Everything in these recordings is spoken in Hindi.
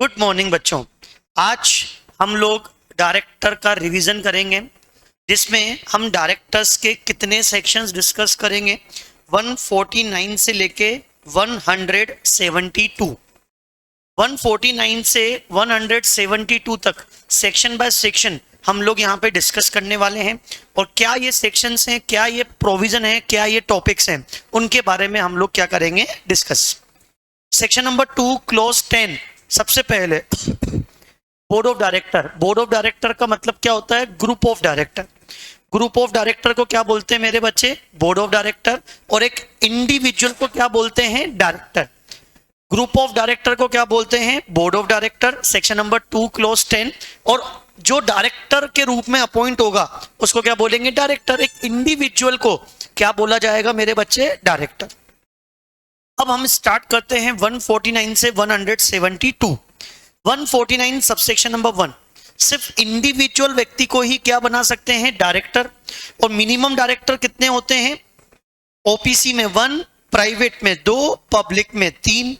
गुड मॉर्निंग बच्चों। आज हम लोग डायरेक्टर का रिवीजन करेंगे, जिसमें हम डायरेक्टर्स के कितने सेक्शंस डिस्कस करेंगे। 149 से लेके 172, 149 से 172 तक सेक्शन बाय सेक्शन हम लोग यहाँ पे डिस्कस करने वाले हैं। और क्या ये सेक्शंस हैं, क्या ये प्रोविजन है, क्या ये टॉपिक्स हैं, उनके बारे में हम लोग क्या करेंगे, डिस्कस। Section number 2 clause 10। सबसे पहले board of director. Board of director का मतलब क्या होता है? Group of director. Group of director को क्या बोलते हैं मेरे बच्चे? Board of director. और एक इंडिविजुअल को क्या बोलते हैं? डायरेक्टर। ग्रुप ऑफ डायरेक्टर को क्या बोलते हैं? Board of director. Section number 2 clause 10। और जो डायरेक्टर के रूप में अपॉइंट होगा उसको क्या बोलेंगे? डायरेक्टर। एक इंडिविजुअल को क्या बोला जाएगा मेरे बच्चे? डायरेक्टर। अब हम स्टार्ट करते हैं 149 से 172। 149 सबसेक्शन नंबर 1, सिर्फ इंडिविजुअल व्यक्ति को ही क्या बना सकते हैं? डायरेक्टर। और मिनिमम डायरेक्टर कितने होते हैं? ओपीसी में 1, प्राइवेट में 2, पब्लिक में 3।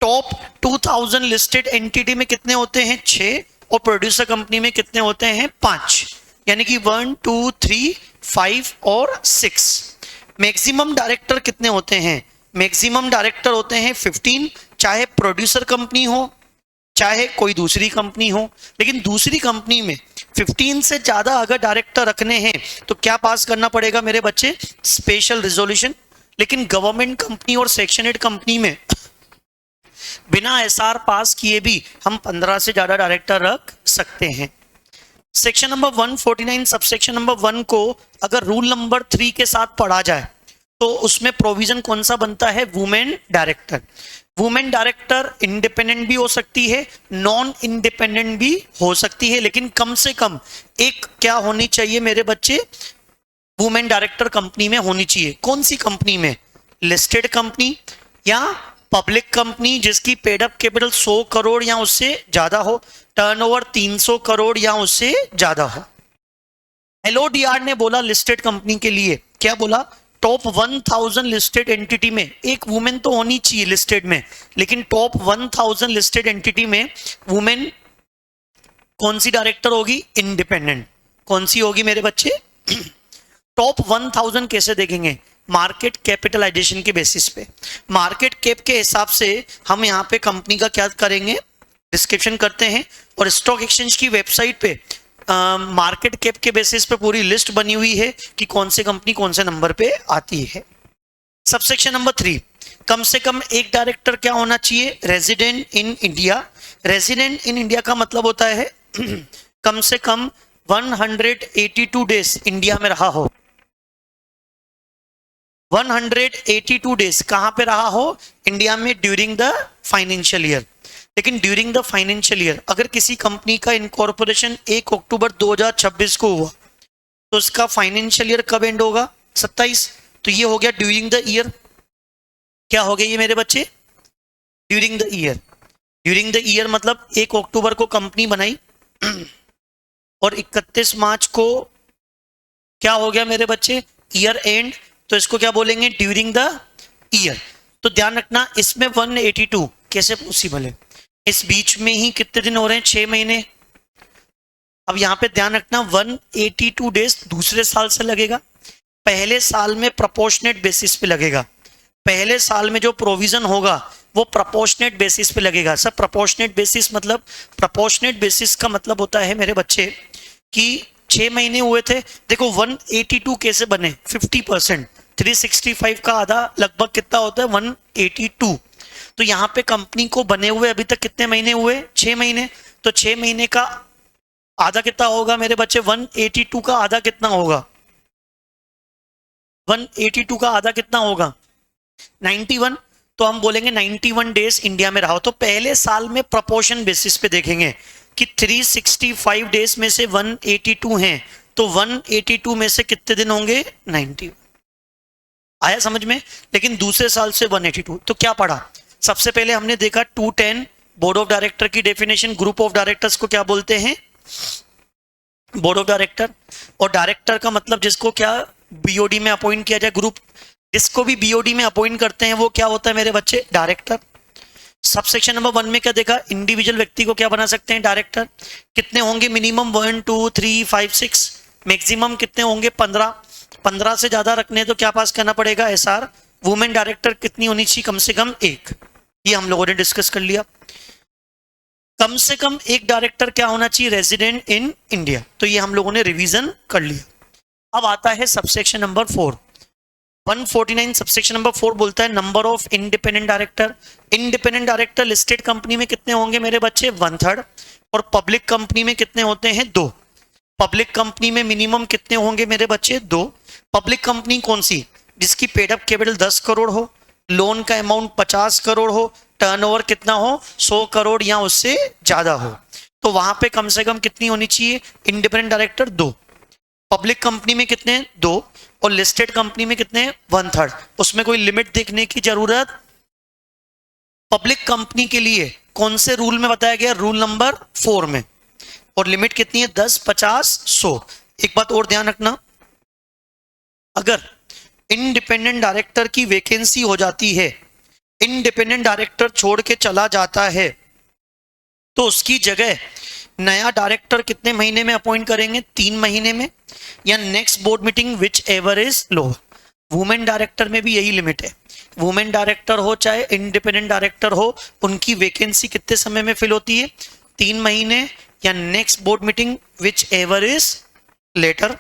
टॉप 2000 लिस्टेड एंटिटी में कितने होते हैं? 6। और प्रोड्यूसर कंपनी में कितने होते हैं? 5। यानी कि 1, 2, 3, 5 और 6। मैक्सिमम डायरेक्टर कितने होते हैं? मैक्सिमम डायरेक्टर होते हैं 15, चाहे प्रोड्यूसर कंपनी हो चाहे कोई दूसरी कंपनी हो। लेकिन दूसरी कंपनी में 15 से ज्यादा अगर डायरेक्टर रखने हैं तो क्या पास करना पड़ेगा मेरे बच्चे? Special resolution. लेकिन गवर्नमेंट कंपनी और सेक्शन 8 कंपनी में बिना एसआर पास किए भी हम 15 से ज्यादा डायरेक्टर रख सकते हैं। सेक्शन नंबर 149 सबसेक्शन नंबर 1 को अगर रूल नंबर 3 के साथ पढ़ा जाए तो उसमें प्रोविजन कौन सा बनता है? Women director. Women director independent भी हो सकती है, नॉन इंडिपेंडेंट भी हो सकती है, लेकिन कम से कम एक क्या होनी चाहिए मेरे बच्चे? वुमेन डायरेक्टर कंपनी में होनी चाहिए। कौन सी कंपनी में? लिस्टेड कंपनी या पब्लिक कंपनी जिसकी पेड अप कैपिटल 100 करोड़ या उससे ज्यादा हो, टर्नओवर 300 करोड़ या उससे ज्यादा हो। एलओडीआर ने बोला लिस्टेड कंपनी के लिए, क्या बोला? टॉप 1000 लिस्टेड एंटिटी में एक वुमेन तो होनी चाहिए लिस्टेड में, लेकिन टॉप 1000 लिस्टेड एंटिटी में वुमेन कौन सी डायरेक्टर होगी? इंडिपेंडेंट। कौन सी होगी मेरे बच्चे? टॉप 1000 कैसे देखेंगे? मार्केट कैपिटलाइजेशन के बेसिस पे। मार्केट कैप के हिसाब से हम यहाँ पे कंपनी का क्या करेंगे? डिस्क्रिप्शन करते हैं। और स्टॉक एक्सचेंज की वेबसाइट पे मार्केट कैप के बेसिस पे पूरी लिस्ट बनी हुई है कि कौन से कंपनी कौन से नंबर पे आती है। सबसेक्शन नंबर 3, कम से कम एक डायरेक्टर क्या होना चाहिए? Resident in India. Resident in India का मतलब होता है कम से कम 182 डेज इंडिया में रहा हो। 182 डेज कहां पे रहा हो? इंडिया में ड्यूरिंग द फाइनेंशियल ईयर। लेकिन ड्यूरिंग द फाइनेंशियल ईयर अगर किसी कंपनी का इनकॉर्पोरेशन 1 अक्टूबर 2026 को हुआ तो उसका फाइनेंशियल ईयर कब एंड होगा? 27। तो ये हो गया ड्यूरिंग द ईयर। क्या हो गया ये मेरे बच्चे? During the year. During the year मतलब 1 अक्टूबर को कंपनी बनाई और 31 मार्च को क्या हो गया मेरे बच्चे? Year and. तो इसको क्या बोलेंगे? During the year. तो ध्यान रखना इसमें 182 कैसे पॉसिबल है? इस बीच में ही कितने दिन हो रहे हैं? 6 महीने। अब यहां पे ध्यान रखना 182 डेज दूसरे साल से लगेगा। पहले साल में प्रोपोर्शनेट बेसिस पे लगेगा। पहले साल में जो प्रोविजन होगा वो प्रोपोर्शनेट बेसिस पे लगेगा। सब प्रोपोर्शनेट बेसिस मतलब, प्रोपोर्शनेट बेसिस का मतलब होता है मेरे बच्चे कि 6 महीने हुए थे। देखो 182 कैसे बने? 50%। 365 का आधा लगभग कितना होता है? 182। तो यहाँ पे कंपनी को बने हुए अभी तक कितने महीने हुए? 6 महीने। तो 6 महीने का आधा कितना होगा मेरे बच्चे? 182 का आधा कितना होगा? 182 का आधा कितना होगा? 91। तो हम बोलेंगे 91 डेज इंडिया में रहा हो। तो पहले साल में प्रोपोर्शन बेसिस पे देखेंगे कि 365 डेज में से 182 हैं, तो 182 में से कितने दिन होंगे? 91। आया समझ में? लेकिन दूसरे साल से 182। तो क्या पढ़ा? सबसे पहले हमने देखा 210 बोर्ड ऑफ डायरेक्टर की डेफिनेशन। ग्रुप ऑफ डायरेक्टर्स को क्या बोलते हैं? Board of director. और डायरेक्टर का मतलब जिसको क्या बीओडी में अपॉइंट किया जाए। ग्रुप जिसको भी बीओडी में अपॉइंट करते हैं वो क्या होता है मेरे बच्चे? डायरेक्टर। सब सेक्शन नंबर 1 में क्या देखा, इंडिविजुअल व्यक्ति को क्या बना सकते हैं, डायरेक्टर। कितने होंगे मिनिमम, 1 2 3 5 6, मैक्सिमम कितने होंगे, 15। 15 से ज्यादा रखने तो क्या पास करना पड़ेगा, एसआर। वुमेन डायरेक्टर कितनी होनी चाहिए, कम से कम एक। ये हम लोगों ने डिस्कस कर लिया। कम से कम एक डायरेक्टर क्या होना चाहिए, रेजिडेंट इन इंडिया, तो ये हम लोगों ने रिवीजन कर लिया। अब आता है सबसेक्शन नंबर 4। 149 सबसेक्शन नंबर 4 बोलता है number of independent director. Independent director listed company में कितने होंगे मेरे बच्चे, 1/3। और पब्लिक कंपनी में कितने होते हैं, 2। पब्लिक कंपनी में मिनिमम कितने होंगे मेरे बच्चे, 2। पब्लिक कंपनी कौन सी, जिसकी पेड अप कैपिटल 10 करोड़ हो, लोन का अमाउंट 50 करोड़ हो, टर्नओवर कितना हो, 100 करोड़ या उससे ज्यादा हो, तो वहां पे कम से कम कितनी होनी चाहिए, इंडिपेंडेंट डायरेक्टर 2। पब्लिक कंपनी में कितने, 2। और लिस्टेड कंपनी में कितने, 1/3। उसमें कोई लिमिट देखने की जरूरत, पब्लिक कंपनी के लिए कौन से रूल में बताया गया, रूल नंबर 4 में। और लिमिट कितनी है, 10 50 100। एक बात और ध्यान रखना, अगर इंडिपेंडेंट डायरेक्टर की वैकेंसी हो जाती है, इंडिपेंडेंट डायरेक्टर छोड़ के चला जाता है, तो उसकी जगह नया डायरेक्टर कितने महीने में अपॉइंट करेंगे, 3 महीने में, या next board meeting whichever is low. Women director में भी यही लिमिट है, वुमेन डायरेक्टर हो चाहे इंडिपेंडेंट डायरेक्टर हो, उनकी वैकेंसी कितने समय में फिल होती है, 3 महीने, या next board meeting whichever is later.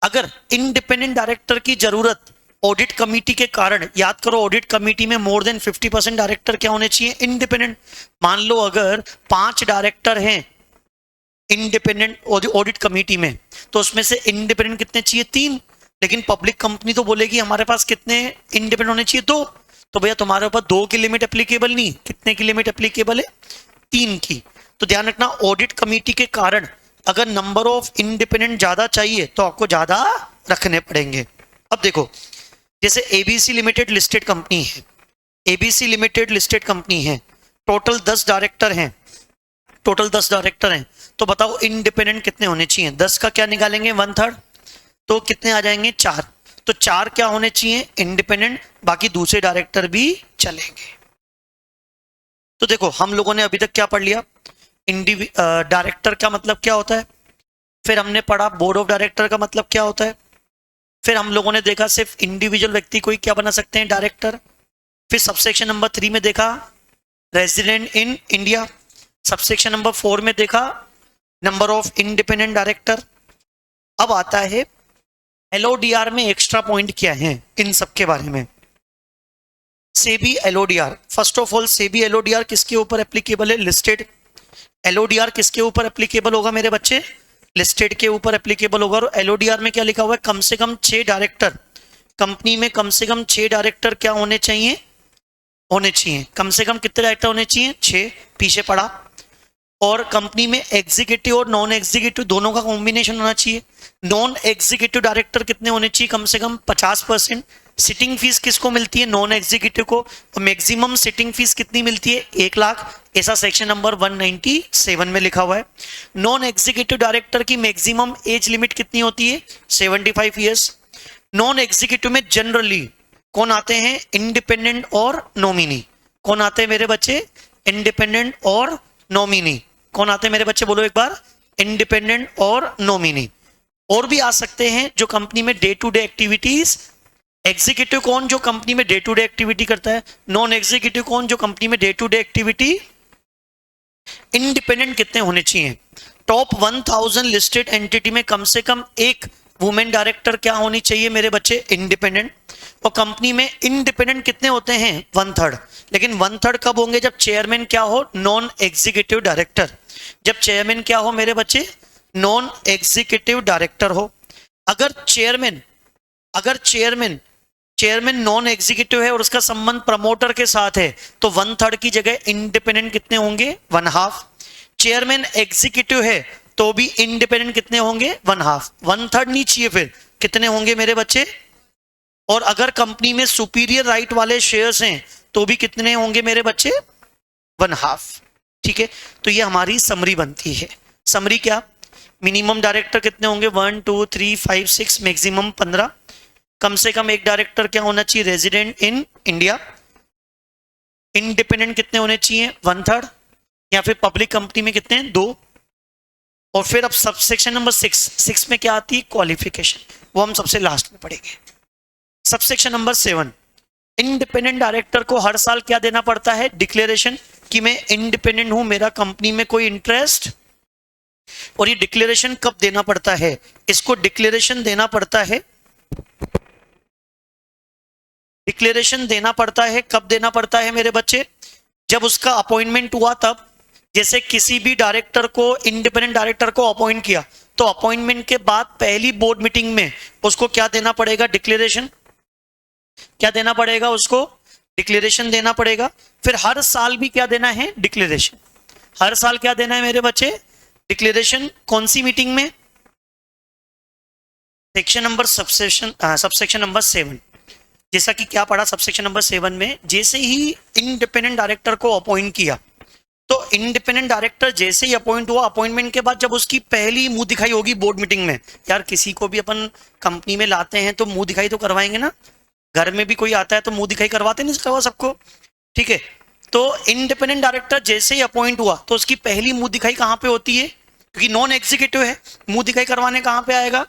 अगर इंडिपेंडेंट डायरेक्टर की जरूरत ऑडिट कमेटी के कारण, याद करो ऑडिट कमेटी में मोर देन 50% डायरेक्टर क्या होने चाहिए, इंडिपेंडेंट। मान लो अगर 5 डायरेक्टर हैं इंडिपेंडेंट ऑडिट कमेटी में, तो उसमें से इंडिपेंडेंट कितने चाहिए, 3। लेकिन पब्लिक कंपनी तो बोलेगी हमारे पास कितने इंडिपेंडेंट होने चाहिए, 2। तो भैया तुम्हारे ऊपर 2 की लिमिट एप्लीकेबल नहीं, कितने की लिमिट एप्लीकेबल है, 3 की। तो ध्यान रखना ऑडिट कमेटी के कारण अगर नंबर ऑफ इंडिपेंडेंट ज्यादा चाहिए तो आपको ज्यादा रखने पड़ेंगे। अब देखो, जैसे एबीसी लिमिटेड लिस्टेड कंपनी है, एबीसी लिमिटेड लिस्टेड कंपनी है, टोटल 10 डायरेक्टर हैं, टोटल 10 डायरेक्टर हैं, तो बताओ इंडिपेंडेंट कितने होने चाहिए, 10 का क्या निकालेंगे, 1/3, तो कितने आ जाएंगे, 4। तो 4 क्या होने चाहिए, इंडिपेंडेंट, बाकी दूसरे डायरेक्टर भी चलेंगे। तो देखो हम लोगों ने अभी तक क्या पढ़ लिया, डायरेक्टर का मतलब क्या होता है, फिर हमने पढ़ा बोर्ड ऑफ डायरेक्टर का मतलब क्या होता है, फिर हम लोगों ने देखा सिर्फ इंडिविजुअल व्यक्ति को ही क्या बना सकते हैं, डायरेक्टर। फिर सबसेक्शन नंबर 3 में देखा resident in India, subsection number 4 में देखा नंबर ऑफ इंडिपेंडेंट डायरेक्टर। अब आता है एलओडीआर में एक्स्ट्रा पॉइंट क्या है इन सब के बारे में। SEBI LODR, first of all SEBI LODR किसके ऊपर एप्लीकेबल है, लिस्टेड। एलओडीआर किसके ऊपर एप्लीकेबल होगा मेरे बच्चे, लिस्टेड के ऊपर एप्लीकेबल होगा। और एलओडीआर में क्या लिखा हुआ है, कम से कम 6 डायरेक्टर, कंपनी में कम से कम 6 डायरेक्टर क्या होने चाहिए, होने चाहिए। कम से कम कितने डायरेक्टर होने चाहिए, 6, पीछे पड़ा। और कंपनी में एग्जीक्यूटिव और नॉन एग्जीक्यूटिव दोनों का कॉम्बिनेशन होना चाहिए। नॉन एग्जीक्यूटिव डायरेक्टर कितने होने चाहिए, कम से कम 50%। सिटिंग फीस किसको मिलती है, नॉन एग्जीक्यूटिव को, और मैक्सिमम सिटिंग फीस कितनी मिलती है, 1 लाख, ऐसा सेक्शन नंबर 197 में लिखा हुआ है। नॉन एग्जीक्यूटिव डायरेक्टर की मैक्सिमम एज लिमिट कितनी होती है, 75 ईयर्स। नॉन एग्जीक्यूटिव में जनरली कौन आते हैं, इंडिपेंडेंट और नॉमिनी। कौन आते हैं मेरे बच्चे, इंडिपेंडेंट और नॉमिनी। कौन आते हैं मेरे बच्चे, बोलो एक बार, इंडिपेंडेंट और नॉमिनी। और भी आ सकते हैं जो कंपनी में day to day activities, executive कौन, जो कंपनी में डे टू डे एक्टिविटी करता है, नॉन एग्जीक्यूटिव कौन, जो कंपनी में day to day activity. Independent कितने होने चाहिए, टॉप 1000 लिस्टेड एंटिटी में कम से कम एक वुमेन डायरेक्टर क्या होनी चाहिए मेरे बच्चे, इंडिपेंडेंट। और कंपनी में इंडिपेंडेंट कितने होते हैं, 1/3। लेकिन 1/3 कब होंगे, जब चेयरमैन क्या हो, नॉन एग्जीक्यूटिव डायरेक्टर। जब चेयरमैन क्या हो मेरे बच्चे, नॉन एग्जीक्यूटिव डायरेक्टर हो। अगर चेयरमैन नॉन एग्जीक्यूटिव है और उसका संबंध प्रमोटर के साथ है, तो 1/3 की जगह इंडिपेंडेंट कितने होंगे, 1/2। चेयरमैन एग्जीक्यूटिव है तो भी इंडिपेंडेंट कितने होंगे, 1/2। 1/3 नहीं चाहिए, फिर कितने होंगे मेरे बच्चे। और अगर कंपनी में सुपीरियर राइट वाले शेयर्स हैं तो भी कितने होंगे मेरे बच्चे, 1/2। ठीक है, तो ये हमारी समरी बनती है। समरी क्या, मिनिमम डायरेक्टर कितने होंगे, 1 2 3 5 6, मैक्सिमम 15। कम से कम एक डायरेक्टर क्या होना चाहिए, रेजिडेंट इन इंडिया। इंडिपेंडेंट कितने होने चाहिए, 1/3, या फिर पब्लिक कंपनी में कितने, 2। और फिर अब सबसेक्शन नंबर 6 में क्या आती है, क्वालिफिकेशन, वो हम सबसे लास्ट में पढ़ेंगे। सबसेक्शन नंबर 7, इंडिपेंडेंट डायरेक्टर को हर साल क्या देना पड़ता है, डिक्लेरेशन, कि मैं इंडिपेंडेंट हूं, मेरा कंपनी में कोई इंटरेस्ट। और ये डिक्लेरेशन कब देना पड़ता है, इसको डिक्लेरेशन देना पड़ता है, डिक्लेरेशन देना पड़ता है, कब देना पड़ता है मेरे बच्चे, जब उसका अपॉइंटमेंट हुआ तब। जैसे किसी भी डायरेक्टर को, इंडिपेंडेंट डायरेक्टर को अपॉइंट किया, तो अपॉइंटमेंट के बाद पहली बोर्ड मीटिंग में उसको क्या देना पड़ेगा, डिक्लेरेशन। क्या देना पड़ेगा उसको, डिक्लेरेशन देना पड़ेगा। फिर हर साल भी क्या देना है, डिक्लेरेशन। हर साल क्या देना है मेरे बच्चे, डिक्लेरेशन। कौन सी मीटिंग में, सेक्शन नंबर सबसेक्शन नंबर 7। जैसा कि क्या पढ़ा सबसेक्शन नंबर 7 में, जैसे ही इंडिपेंडेंट डायरेक्टर को अपॉइंट किया, तो इंडिपेंडेंट डायरेक्टर जैसे ही अपॉइंट हुआ, अपॉइंटमेंट के बाद जब उसकी पहली मुंह दिखाई होगी बोर्ड मीटिंग में, यार किसी को भी अपन कंपनी में लाते हैं तो मुंह दिखाई तो करवाएंगे ना, घर में भी कोई आता है तो मुंह दिखाई करवाते नहीं करवा सबको, ठीक है। तो इंडिपेंडेंट डायरेक्टर जैसे ही अपॉइंट हुआ, तो उसकी पहली मुंह दिखाई कहाँ पे होती है, क्योंकि नॉन एग्जीक्यूटिव है, मुंह दिखाई करवाने कहाँ पे आएगा,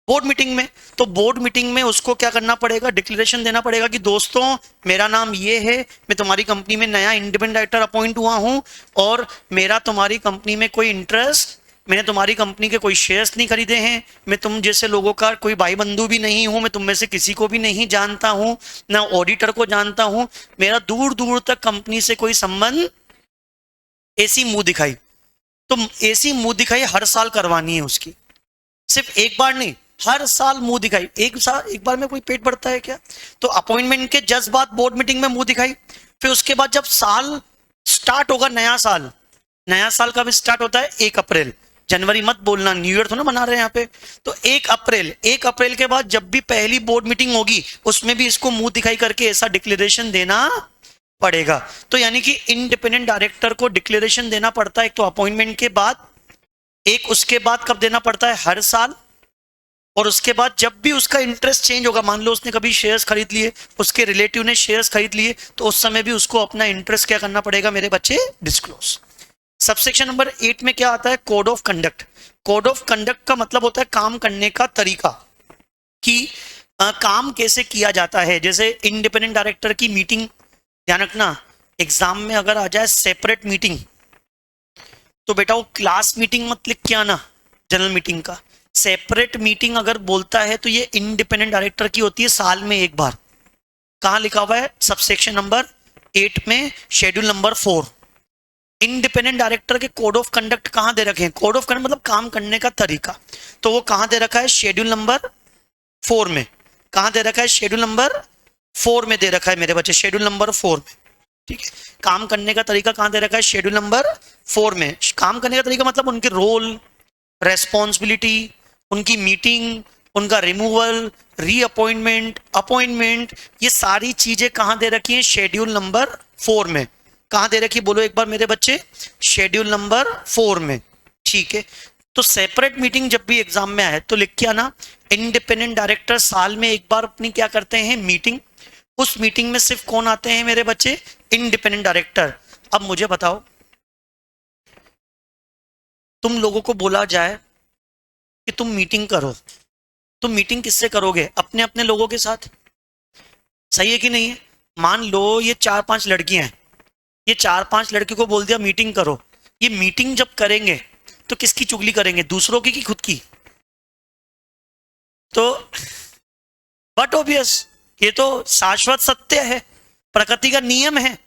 बोर्ड मीटिंग में। तो बोर्ड मीटिंग में उसको क्या करना पड़ेगा, डिक्लेरेशन देना पड़ेगा कि दोस्तों मेरा नाम ये है, मैं तुम्हारी कंपनी में नया इंडिपेंडेंट डायरेक्टर अपॉइंट हुआ हूं, और मेरा तुम्हारी कंपनी में कोई इंटरेस्ट, मैंने तुम्हारी कंपनी के कोई शेयर्स नहीं खरीदे हैं, मैं तुम जैसे लोगों का कोई भाई बंधु भी नहीं हूं, मैं तुम में से किसी को भी नहीं जानता हूं, ना ऑडिटर को जानता हूं, मेरा दूर दूर तक कंपनी से कोई संबंध। ऐसी मुंह दिखाई, तो ऐसी मुंह दिखाई हर साल करवानी है उसकी, सिर्फ एक बार नहीं, हर साल मुंह दिखाई। एक बार में कोई पेट भरता है क्या। तो अपॉइंटमेंट के जस्ट बाद बोर्ड मीटिंग में मुंह दिखाई, फिर उसके बाद जब साल स्टार्ट होगा, नया साल, नया साल कब स्टार्ट होता है, 1 अप्रैल, जनवरी मत बोलना, न्यू ईयर तो ना मना रहे हैं यहाँ पे। तो 1 अप्रैल के बाद जब भी पहली बोर्ड मीटिंग होगी, उसमें भी इसको मुंह दिखाई करके ऐसा डिक्लेरेशन देना पड़ेगा। तो यानी कि इंडिपेंडेंट डायरेक्टर को डिक्लेरेशन देना पड़ता है, एक तो अपॉइंटमेंट के बाद, एक उसके बाद कब देना पड़ता है, हर साल। और उसके बाद जब भी उसका इंटरेस्ट चेंज होगा, मान लो उसने कभी शेयर्स खरीद लिए, उसके रिलेटिव ने शेयर्स खरीद लिए, तो उस समय भी उसको अपना इंटरेस्ट क्या करना पड़ेगा मेरे बच्चे, डिस्क्लोज। सबसेक्शन नंबर 8 में क्या आता है, code of conduct. Code of conduct का मतलब होता है काम करने का तरीका, कि काम कैसे किया जाता है। जैसे इंडिपेंडेंट डायरेक्टर की मीटिंग, ध्यान रखना एग्जाम में अगर आ जाए सेपरेट मीटिंग, तो बेटा वो क्लास मीटिंग मत लिख के आना, जनरल मीटिंग का। सेपरेट मीटिंग अगर बोलता है तो ये इंडिपेंडेंट डायरेक्टर की होती है साल में एक बार। कहां लिखा हुआ है, सबसेक्शन नंबर 8 में शेड्यूल नंबर 4। इंडिपेंडेंट डायरेक्टर के कोड ऑफ कंडक्ट कहां दे रखे हैं, कोड ऑफ कंडक्ट मतलब काम करने का तरीका, तो वो कहां दे रखा है, शेड्यूल नंबर 4 में। कहां दे रखा है, शेड्यूल नंबर 4 में दे रखा है मेरे बच्चे, शेड्यूल नंबर 4 में, ठीक है। काम करने का तरीका कहां दे रखा है, शेड्यूल नंबर 4 में। काम करने का तरीका मतलब उनके रोल, रेस्पॉन्सिबिलिटी, उनकी मीटिंग, उनका रिमूवल, रीअपॉइंटमेंट, अपॉइंटमेंट, ये सारी चीजें कहां दे रखी हैं, शेड्यूल नंबर 4 में। कहां दे रखी, बोलो एक बार मेरे बच्चे, शेड्यूल नंबर 4 में, ठीक है। तो सेपरेट मीटिंग जब भी एग्जाम में आए तो लिख के आना, इंडिपेंडेंट डायरेक्टर साल में एक बार अपनी क्या करते हैं, मीटिंग। उस मीटिंग में सिर्फ कौन आते हैं मेरे बच्चे, इंडिपेंडेंट डायरेक्टर। अब मुझे बताओ, तुम लोगों को बोला जाए कि तुम मीटिंग करो, तुम मीटिंग किससे करोगे, अपने अपने लोगों के साथ, सही है कि नहीं है। मान लो ये 4-5 लड़कियां हैं, ये 4-5 लड़कियों को बोल दिया मीटिंग करो। ये मीटिंग जब करेंगे तो किसकी चुगली करेंगे, दूसरों की कि खुद की। तो बट ऑब्वियस, ये तो शाश्वत सत्य है, प्रकृति का नियम है।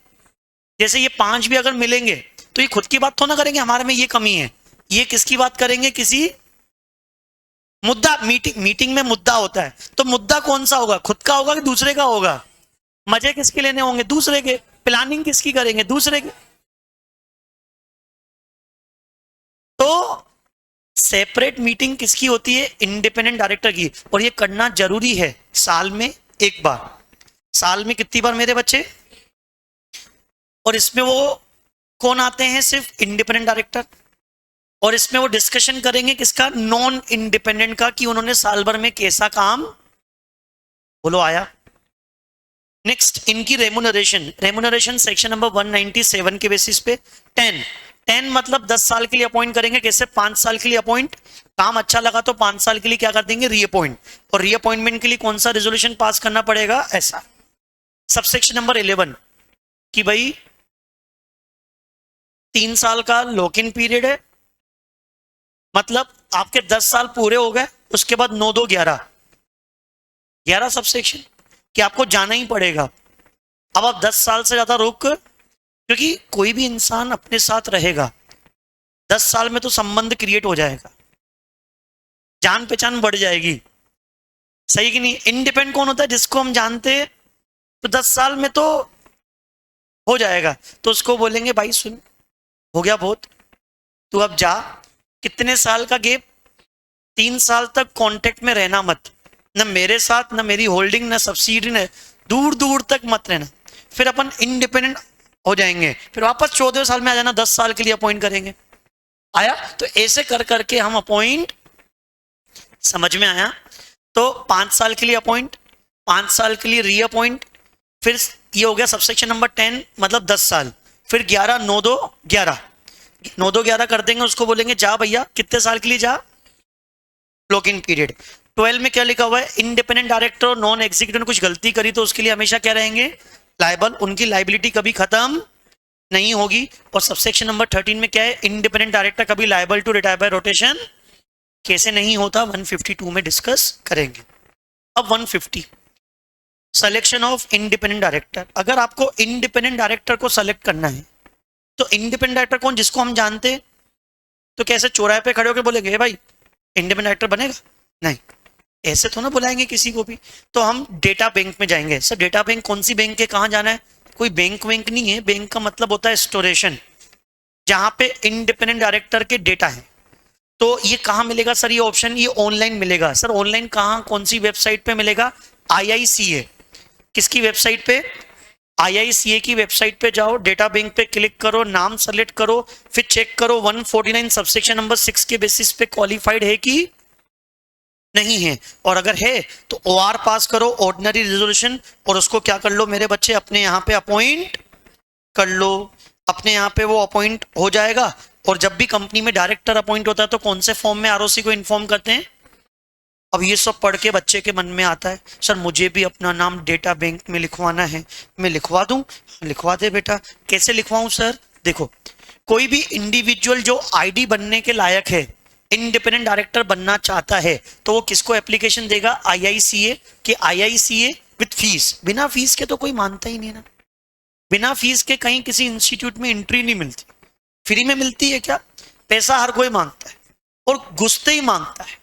जैसे ये 5 भी अगर मिलेंगे तो ये खुद की बात तो ना करेंगे हमारे में ये कमी है, ये किसकी बात करेंगे, किसी मुद्दा। मीटिंग में मुद्दा होता है, तो मुद्दा कौन सा होगा, खुद का होगा कि दूसरे का होगा। मजे किसके लेने होंगे, दूसरे के। प्लानिंग किसकी करेंगे, दूसरे की। तो सेपरेट मीटिंग किसकी होती है, इंडिपेंडेंट डायरेक्टर की। और ये करना जरूरी है, साल में एक बार। साल में कितनी बार मेरे बच्चे, और इसमें वो कौन आते हैं, सिर्फ इंडिपेंडेंट डायरेक्टर। और इसमें वो डिस्कशन करेंगे किसका, नॉन इंडिपेंडेंट का, कि उन्होंने साल भर में कैसा काम, बोलो आया, नेक्स्ट इनकी रेमुनरेशन, रेमुनरेशन सेक्शन नंबर 197 के बेसिस पे 10 मतलब 10 साल के लिए अपॉइंट करेंगे। कैसे? 5 साल के लिए अपॉइंट, काम अच्छा लगा तो 5 साल के लिए क्या कर देंगे? रीअपॉइंट। और रीअपॉइंटमेंट के लिए कौन सा रेजोल्यूशन पास करना पड़ेगा? ऐसा। सबसेक्शन नंबर 11 कि भाई 3 साल का लॉक इन पीरियड है, मतलब आपके 10 साल पूरे हो गए, उसके बाद 9 2 11 सबसेक्शन कि आपको जाना ही पड़ेगा। अब आप 10 साल से ज्यादा रुक, क्योंकि कोई भी इंसान अपने साथ रहेगा 10 साल में तो संबंध क्रिएट हो जाएगा, जान पहचान बढ़ जाएगी, सही कि नहीं? इंडिपेंडेंट कौन होता है? जिसको हम जानते हैं, तो 10 साल में तो हो जाएगा। तो उसको बोलेंगे भाई सुन, हो गया बहुत, तू अब जा। कितने साल का गेप? 3 साल तक कांटेक्ट में रहना मत, न मेरे साथ, न मेरी होल्डिंग, न सब्सिडी, न दूर दूर तक मत रहना। फिर अपन इंडिपेंडेंट हो जाएंगे, फिर वापस 14 साल में आ जाना, 10 साल के लिए अपॉइंट करेंगे। आया? तो ऐसे कर करके हम अपॉइंट, समझ में आया? तो 5 साल के लिए अपॉइंट, 5 साल के लिए रीअपॉइंट, फिर ये हो गया सबसेक्शन नंबर 10 मतलब 10 साल, फिर 11 9 2 11 9 2 11 कर देंगे, उसको बोलेंगे जा भैया, कितने साल के लिए जा? Lock in period. 12 में क्या लिखा हुआ है? इंडिपेंडेंट डायरेक्टर और नॉन एग्जीक्यूटिव ने कुछ गलती करी तो उसके लिए हमेशा क्या रहेंगे? लायबल। उनकी लाइबिलिटी कभी खत्म नहीं होगी। और सबसेक्शन नंबर 13 में क्या है? इंडिपेंडेंट डायरेक्टर कभी liable to retire by rotation कैसे नहीं होता, 152 में डिस्कस करेंगे। अब 150 सिलेक्शन ऑफ इंडिपेंडेंट डायरेक्टर। अगर आपको इंडिपेंडेंट डायरेक्टर को सेलेक्ट करना है तो इंडिपेंडेंट डायरेक्टर कौन? जिसको हम जानते हैं। तो कैसे चौराहे पे खड़े होकर बोलेंगे भाई इंडिपेंडेंट डायरेक्टर बनेगा? नहीं, ऐसे तो ना बुलाएंगे किसी को भी। तो हम डेटा बैंक में जाएंगे। सर डेटा बैंक कौन सी बैंक है, कहाँ जाना है? कोई बैंक वैंक नहीं है, बैंक का मतलब होता है स्टोरेशन, जहां पे इंडिपेंडेंट डायरेक्टर के डेटा है। तो ये कहाँ मिलेगा सर? ये ऑप्शन ये ऑनलाइन मिलेगा। सर ऑनलाइन कहाँ, कौन सी वेबसाइट पे मिलेगा? IICA। किसकी वेबसाइट पे? IICA की वेबसाइट पे जाओ, डेटा बैंक पे क्लिक करो, नाम सेलेक्ट करो, फिर चेक करो 149 सबसेक्शन नंबर 6 के बेसिस पे क्वालिफाइड है कि नहीं है। और अगर है तो OR पास करो, ऑर्डिनरी रेजोल्यूशन, और उसको क्या कर लो मेरे बच्चे? अपने यहाँ पे अपॉइंट कर लो। अपने यहाँ पे वो अपॉइंट हो जाएगा। और जब भी कंपनी में डायरेक्टर अपॉइंट होता है तो कौन से फॉर्म में ROC को इन्फॉर्म करते हैं? अब ये सब पढ़ के बच्चे के मन में आता है सर मुझे भी अपना नाम डेटा बैंक में लिखवाना है, मैं लिखवा दूं? लिखवा दे बेटा। कैसे लिखवाऊं सर? देखो, कोई भी इंडिविजुअल जो ID बनने के लायक है, इंडिपेंडेंट डायरेक्टर बनना चाहता है, तो वो किसको एप्लीकेशन देगा? IICA कि IICA विथ फीस। बिना फीस के तो कोई मानता ही नहीं ना। बिना फीस के कहीं किसी इंस्टीट्यूट में एंट्री नहीं मिलती। फ्री में मिलती है क्या? पैसा हर कोई मांगता है और घुसते ही मांगता है।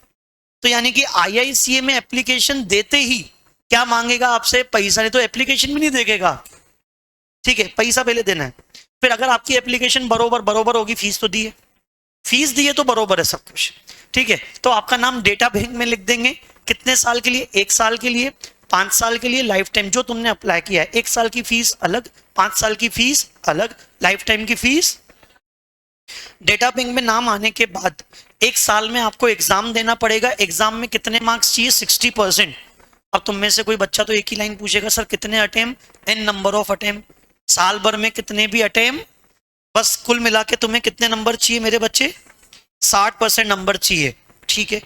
तो यानी कि IICA में एप्लीकेशन देते ही क्या मांगेगा आपसे? पैसा। नहीं तो एप्लीकेशन भी नहीं देगा। ठीक है, पैसा पहले देना है। फिर अगर आपकी एप्लीकेशन बरोबर बरोबर होगी, फीस तो दी है, फीस दी है तो बरोबर है सब कुछ। ठीक है, तो आपका नाम डेटा बैंक में लिख देंगे। कितने साल के लिए? 1 साल के लिए, 5 साल के लिए, लाइफ टाइम जो तुमने अप्लाई किया है। 1 साल की फीस अलग, 5 साल की फीस अलग, लाइफ टाइम की फीस। डेटा बैंक में नाम आने के बाद 1 साल में आपको एग्जाम देना पड़ेगा। एग्जाम में कितने मार्क्स चाहिए? 60%। अब तुम में से कोई बच्चा तो एक ही लाइन पूछेगा सर कितने attempt? n number of attempt. साल भर में कितने भी अटेम्प्ट, बस कुल मिला के तुम्हें कितने नंबर चाहिए मेरे बच्चे? 60% नंबर चाहिए। ठीक है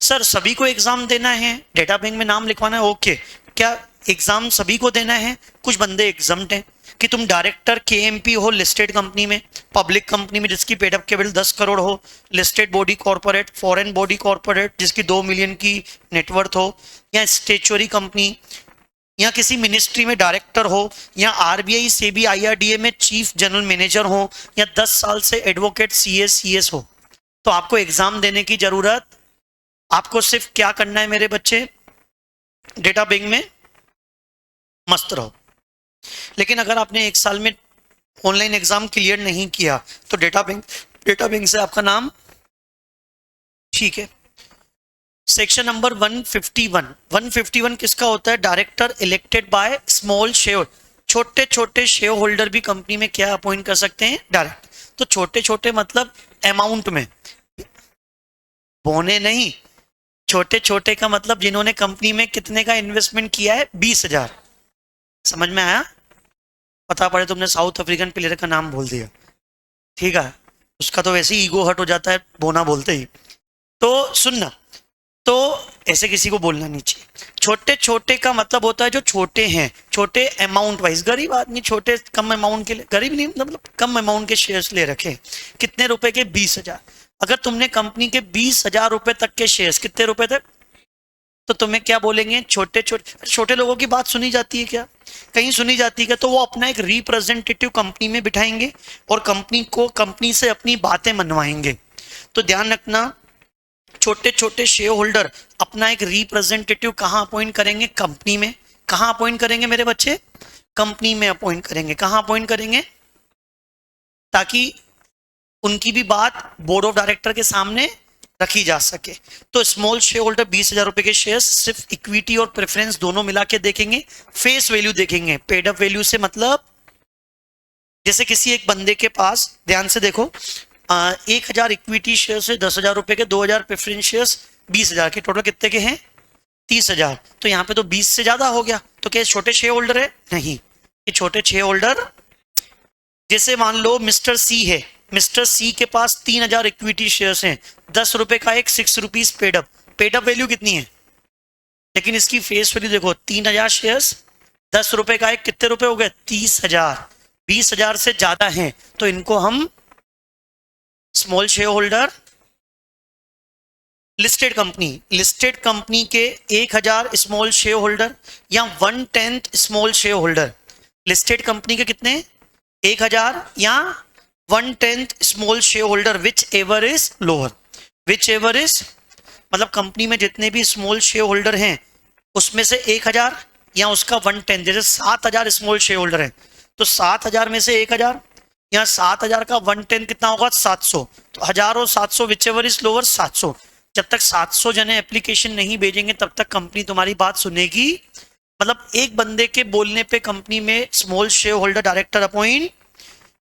सर, सभी को एग्जाम देना है, डेटा बैंक में नाम लिखवाना है, ओके। क्या एग्जाम सभी को देना है? कुछ बंदे एग्जाम्ट हैं कि तुम डायरेक्टर KMP हो लिस्टेड कंपनी में, पब्लिक कंपनी में जिसकी पेड अप केवल 10 करोड़ हो, listed body corporate, foreign body corporate जिसकी 2 मिलियन की नेटवर्थ हो, या स्टेचुरी कंपनी, या किसी मिनिस्ट्री में डायरेक्टर हो, या RBI SEBI IRDA में चीफ जनरल मैनेजर हो, या 10 साल से एडवोकेट CS हो, तो आपको एग्जाम देने की जरूरत। आपको सिर्फ क्या करना है मेरे बच्चे? डेटा बैंक में मस्त रहो। लेकिन अगर आपने 1 साल में ऑनलाइन एग्जाम क्लियर नहीं किया तो डेटा बैंक से आपका नाम, ठीक है। सेक्शन नंबर 151 किसका होता है? Director elected by small share. छोटे छोटे शेयर होल्डर भी कंपनी में क्या अपॉइंट कर सकते हैं? डायरेक्ट। तो छोटे छोटे मतलब अमाउंट में, बोने नहीं, छोटे छोटे का मतलब जिन्होंने कंपनी में कितने का इन्वेस्टमेंट किया है? 20,000। समझ में आया? पता पड़े तुमने साउथ अफ्रीकन प्लेयर का नाम बोल दिया, ठीक है, उसका तो वैसे ही ईगो हर्ट हो जाता है बोना बोलते ही। तो सुनना, तो ऐसे किसी को बोलना नहीं चाहिए। छोटे छोटे का मतलब होता है जो छोटे हैं, छोटे अमाउंट वाइज। गरीब आदमी छोटे कम अमाउंट के लिए, गरीब नहीं मतलब कम अमाउंट के शेयर्स ले रखे। कितने रुपए के? 20,000। अगर तुमने कंपनी के 20,000 रुपए तक के शेयर्स, कितने रुपए तक, तो तुम्हें क्या बोलेंगे? छोटे छोटे। छोटे लोगों की बात सुनी जाती है क्या? कहीं सुनी जाती है क्या? तो वो अपना एक रिप्रेजेंटेटिव कंपनी में बिठाएंगे और कंपनी से अपनी बातें मनवाएंगे। तो ध्यान रखना, छोटे छोटे शेयर होल्डर अपना एक रिप्रेजेंटेटिव कहाँ अपॉइंट करेंगे? कंपनी में। कहाँ अपॉइंट करेंगे मेरे बच्चे? कंपनी में अपॉइंट करेंगे। कहाँ अपॉइंट करेंगे? ताकि उनकी भी बात बोर्ड ऑफ डायरेक्टर के सामने रखी जा सके। तो स्मॉल शेयर होल्डर 20,000 रुपए के शेयर सिर्फ इक्विटी और प्रेफरेंस दोनों मिला के देखेंगे, फेस वैल्यू देखेंगे। पेड अप वैल्यू से मतलब जैसे किसी एक बंदे के पास, ध्यान से देखो, 1,000 इक्विटी शेयर से 10,000 रुपए के, 2,000 प्रेफरेंस शेयर्स 20,000 के, टोटल कितने के हैं? 30,000। तो यहाँ पे तो 20 से ज्यादा हो गया। तो क्या छोटे शेयर होल्डर है? नहीं, ये छोटे शेयर होल्डर, जैसे मान लो मिस्टर सी है, मिस्टर सी के पास 3,000 इक्विटी शेयर्स हैं, 10 रुपए का एक, 6 rupees paid up. Paid up value कितनी है? लेकिन इसकी फेस वैल्यू देखो, 3,000 शेयर्स, 10 रुपए का एक, कितने रुपए हो गए? 30,000। 20,000 से ज्यादा हैं तो इनको हम small share holder. Listed company के 1,000 स्मॉल शेयर होल्डर या 1/10 small share holder. Listed company के कितने? 1,000 या 1/10 small share holder, which ever is lower. Which ever is मतलब कंपनी में जितने भी स्मॉल शेयर होल्डर हैं उसमें से 1,000 या उसका 1/10। जैसे 7,000 स्मॉल शेयर होल्डर है तो 7,000 में से 1,000 या 7,000 का 1/10 कितना होगा? 700। तो 1,000 और 700, विच एवर इज लोअर, 700। जब तक 700 जने एप्लीकेशन नहीं भेजेंगे तब तक कंपनी तुम्हारी बात सुनेगी। मतलब एक बंदे के बोलने पे कंपनी में small share holder director appoint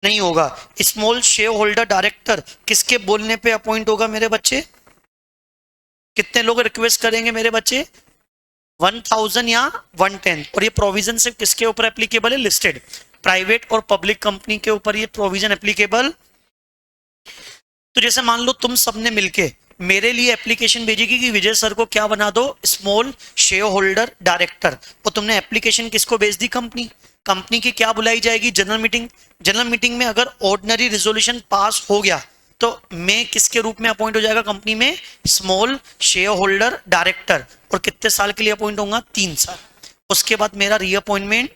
नहीं होगा। स्मॉल शेयर होल्डर डायरेक्टर किसके बोलने पे अपॉइंट होगा मेरे बच्चे? कितने लोग रिक्वेस्ट करेंगे मेरे बच्चे? 1,000 या 1/10। और ये प्रोविजन सिर्फ किसके ऊपर एप्लीकेबल है? लिस्टेड। प्राइवेट और पब्लिक कंपनी के ऊपर ये प्रोविजन एप्लीकेबल। तो जैसे मान लो तुम सबने मिलके मेरे लिए एप्लीकेशन भेजेगी कि विजय सर को क्या बना दो? Small share holder director. और तुमने एप्लीकेशन किसको भेज दी? कंपनी की क्या बुलाई जाएगी? General meeting. जनरल मीटिंग में अगर ऑर्डिनरी रिजोल्यूशन पास हो गया तो मैं किसके रूप में अपॉइंट हो जाएगा कंपनी में? Small share holder director. और कितने साल के लिए अपॉइंट होगा? 3 साल। उसके बाद मेरा रीअपॉइंटमेंट,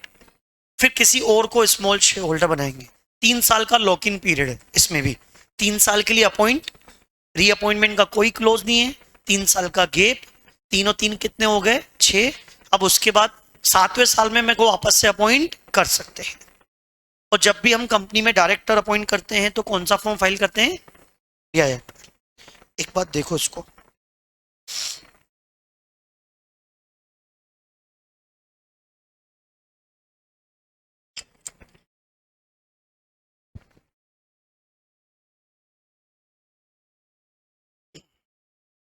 फिर किसी और को स्मॉल शेयर होल्डर बनाएंगे। 3 साल का लॉक इन पीरियड है इसमें भी। 3 साल के लिए अपॉइंट, रीअपॉइंटमेंट का कोई क्लोज नहीं है। 3 साल का गेप, 3 और 3 कितने हो गए? 6। अब उसके बाद 7वें साल में मेरे को वापस से अपॉइंट कर सकते हैं। और जब भी हम कंपनी में डायरेक्टर अपॉइंट करते हैं तो कौन सा फॉर्म फाइल करते हैं? या एक बात देखो इसको,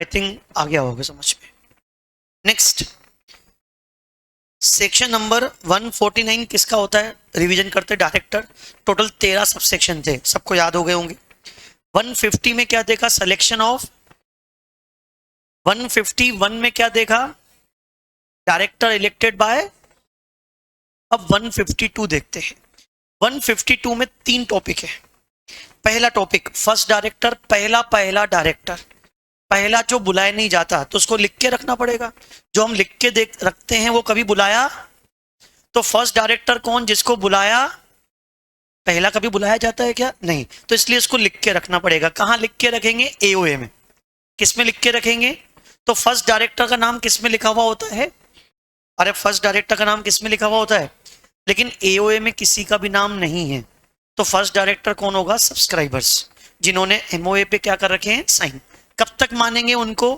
आई थिंक आ गया होगा समझ में। नेक्स्ट, सेक्शन नंबर 149 किसका होता है? रिवीजन करते डायरेक्टर। टोटल 13 सब सेक्शन थे, सबको याद हो गए होंगे। 150 में क्या देखा? Selection of. 151 में क्या देखा? Director elected by. अब 152 देखते हैं। 152 में 3 टॉपिक है। पहला टॉपिक फर्स्ट डायरेक्टर, पहला डायरेक्टर, पहला जो बुलाया नहीं जाता तो उसको लिख के रखना पड़ेगा। जो हम लिख के देख रखते हैं वो कभी बुलाया, तो फर्स्ट डायरेक्टर कौन? जिसको बुलाया। पहला कभी बुलाया जाता है क्या? नहीं। तो इसलिए इसको लिख के रखना पड़ेगा। कहाँ लिख के रखेंगे? एओए में। किस में लिख के रखेंगे? तो फर्स्ट डायरेक्टर का नाम किस में लिखा हुआ होता है? अरे फर्स्ट डायरेक्टर का नाम किस में लिखा हुआ होता है? लेकिन एओए में किसी का भी नाम नहीं है। तो फर्स्ट डायरेक्टर कौन होगा? सब्सक्राइबर्स, जिन्होंने एमओए पे क्या कर रखे हैं? साइन। कब तक मानेंगे उनको?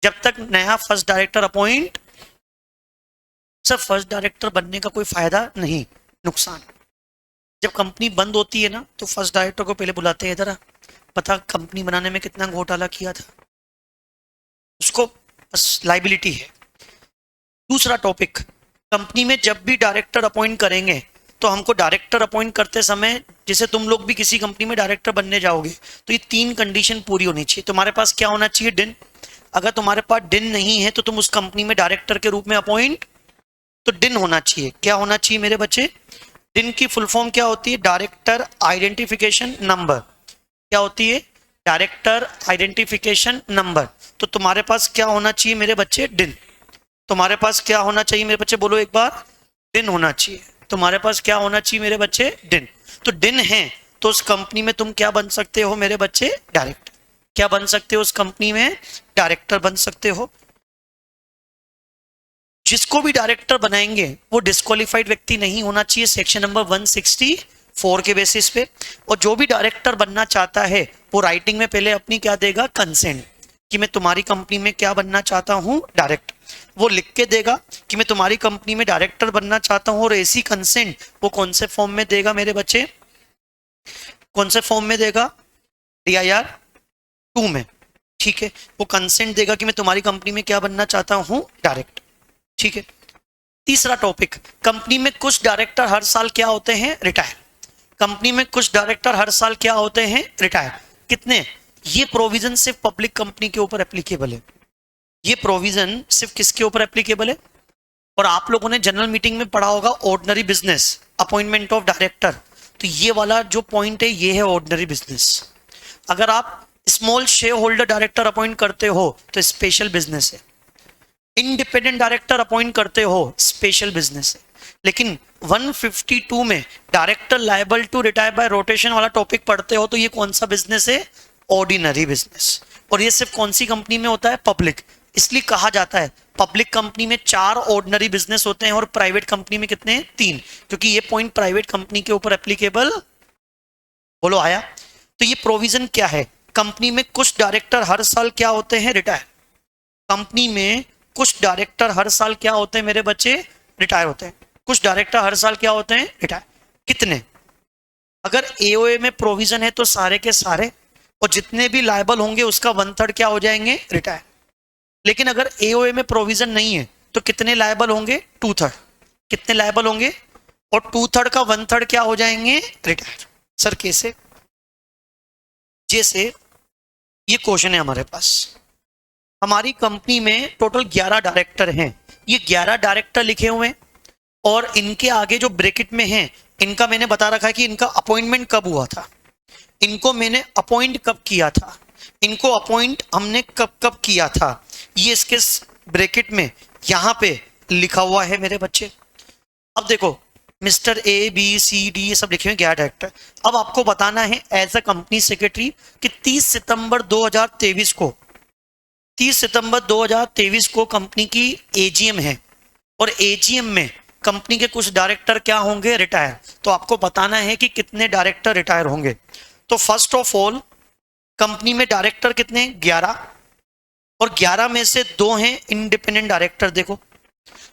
जब तक नया first director appoint. Sir first director बनने का कोई फायदा नहीं, नुकसान। जब कंपनी बंद होती है ना तो फर्स्ट डायरेक्टर को पहले बुलाते हैं, इधर पता कंपनी बनाने में कितना घोटाला किया था, उसको बस लाइबिलिटी है। दूसरा टॉपिक कंपनी में जब भी डायरेक्टर अपॉइंट करेंगे तो हमको डायरेक्टर अपॉइंट करते समय, जैसे तुम लोग भी किसी कंपनी में डायरेक्टर बनने जाओगे, तो ये 3 कंडीशन पूरी होनी चाहिए। तुम्हारे पास क्या होना चाहिए? डिन। अगर तुम्हारे पास डिन नहीं है तो तुम उस कंपनी में डायरेक्टर के रूप में अपॉइंट, तो डिन होना चाहिए। क्या होना चाहिए मेरे बच्चे? डिन की फुल फॉर्म क्या होती है? Director identification number. क्या होती है? Director identification number. तो तुम्हारे पास क्या होना चाहिए मेरे बच्चे? डिन। तुम्हारे पास क्या होना चाहिए मेरे बच्चे? बोलो एक बार। डिन होना चाहिए। तुम्हारे पास क्या होना चाहिए मेरे बच्चे? डिन। तो डिन है तो उस कंपनी में तुम क्या बन सकते हो मेरे बच्चे? डायरेक्टर। क्या बन सकते हो उस कंपनी में? डायरेक्टर बन सकते हो। जिसको भी डायरेक्टर बनाएंगे वो डिस्क्वालिफाइड व्यक्ति नहीं होना चाहिए सेक्शन नंबर 164 के बेसिस पे। और जो भी डायरेक्टर बनना चाहता है वो राइटिंग में पहले अपनी क्या देगा? कंसेंट, कि मैं तुम्हारी कंपनी में क्या बनना चाहता हूँ? डायरेक्टर। वो लिख के देगा कि मैं तुम्हारी कंपनी में डायरेक्टर बनना चाहता हूँ, और ऐसी कंसेंट वो कौन से फॉर्म में देगा मेरे बच्चे? कौन से फॉर्म में देगा? DIR 2 में। ठीक है, वो कंसेंट देगा कि मैं तुम्हारी कंपनी में क्या बनना चाहता हूँ? डायरेक्टर। ठीक है। तीसरा टॉपिक, कंपनी में कुछ डायरेक्टर हर साल क्या होते हैं? रिटायर। कंपनी में कुछ डायरेक्टर हर साल क्या होते हैं? रिटायर। कितने? ये प्रोविजन सिर्फ पब्लिक कंपनी के ऊपर एप्लीकेबल है। ये प्रोविजन सिर्फ किसके ऊपर एप्लीकेबल है? और आप लोगों ने जनरल मीटिंग में पढ़ा होगा ordinary business, appointment of director. तो ये वाला जो पॉइंट है ये है ऑर्डिनरी बिजनेस। अगर आप small share holder director appoint करते हो तो स्पेशल बिजनेस है। इंडिपेंडेंट डायरेक्टर अपॉइंट करते हो, स्पेशल बिजनेस है। लेकिन 152 में director liable to retire by rotation वाला टॉपिक पढ़ते हो तो ये कौन सा बिजनेस है? Ordinary business. और ये सिर्फ कौन सी कंपनी में होता है? पब्लिक। इसलिए कहा जाता है पब्लिक कंपनी में 4 ऑर्डिनरी बिजनेस होते हैं और प्राइवेट कंपनी में कितने? 3, क्योंकि ये पॉइंट प्राइवेट कंपनी के ऊपर एप्लीकेबल। बोलो आया? तो ये प्रोविजन क्या है? कंपनी में कुछ डायरेक्टर हर साल क्या होते हैं? रिटायर। कंपनी में कुछ डायरेक्टर हर साल क्या होते हैं मेरे बच्चे? रिटायर होते हैं। कुछ डायरेक्टर हर साल क्या होते हैं? रिटायर। कितने? अगर AOA में प्रोविजन है तो सारे के सारे, और जितने भी लायबल होंगे उसका 1/3 क्या हो जाएंगे? रिटायर। लेकिन अगर AOA में प्रोविजन नहीं है तो कितने लायबल होंगे? 2/3। कितने लायबल होंगे? और 2/3 का 1/3 क्या हो जाएंगे? रिटायर। सर कैसे? जैसे ये क्वेश्चन है हमारे पास, हमारी कंपनी में टोटल 11 डायरेक्टर हैं। ये 11 डायरेक्टर लिखे हुए हैं और इनके आगे जो ब्रैकेट में हैं इनका मैंने बता रखा है कि इनका अपॉइंटमेंट कब हुआ था, इनको मैंने अपॉइंट कब किया था, इनको अपॉइंट हमने कब कब किया था। ये इसके ब्रैकेट में यहाँ पे लिखा हुआ है मेरे बच्चे। अब देखो मिस्टर ABCD ये सब लिखे हुए 11 डायरेक्टर। अब आपको बताना है एज अ कंपनी सेक्रेटरी कि 30 सितंबर 2023 को 30 सितंबर 2023 को कंपनी की AGM है और AGM में कंपनी के कुछ डायरेक्टर क्या होंगे? रिटायर। तो आपको बताना है कि कितने डायरेक्टर रिटायर होंगे। तो फर्स्ट ऑफ ऑल कंपनी में डायरेक्टर कितने? 11, और 11 में से 2 हैं इंडिपेंडेंट डायरेक्टर। देखो,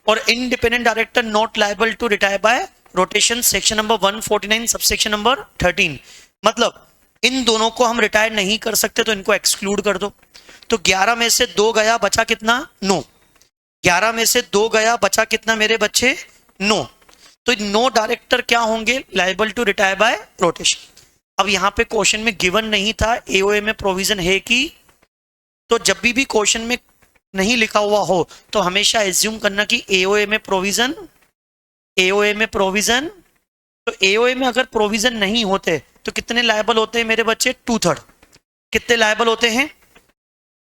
और independent director not liable to retire by rotation, section number 149 subsection number 13। मतलब इन दोनों को हम रिटायर नहीं कर सकते तो इनको एक्सक्लूड कर दो। तो 11 में से 2 गया, बचा कितना? 9। 11 में से 2 गया, बचा कितना मेरे बच्चे? 9। तो 9 डायरेक्टर क्या होंगे? Liable to retire by rotation. अब यहाँ पे क्वेश्चन में गिवन नहीं था AOA में प्रोविजन है कि, तो जब भी क्वेश्चन में नहीं लिखा हुआ हो तो हमेशा एज्यूम करना कि AOA में प्रोविजन, AOA में प्रोविजन। तो AOA में अगर प्रोविजन नहीं होते तो कितने लायबल होते हैं मेरे बच्चे? 2/3। कितने लायबल होते हैं?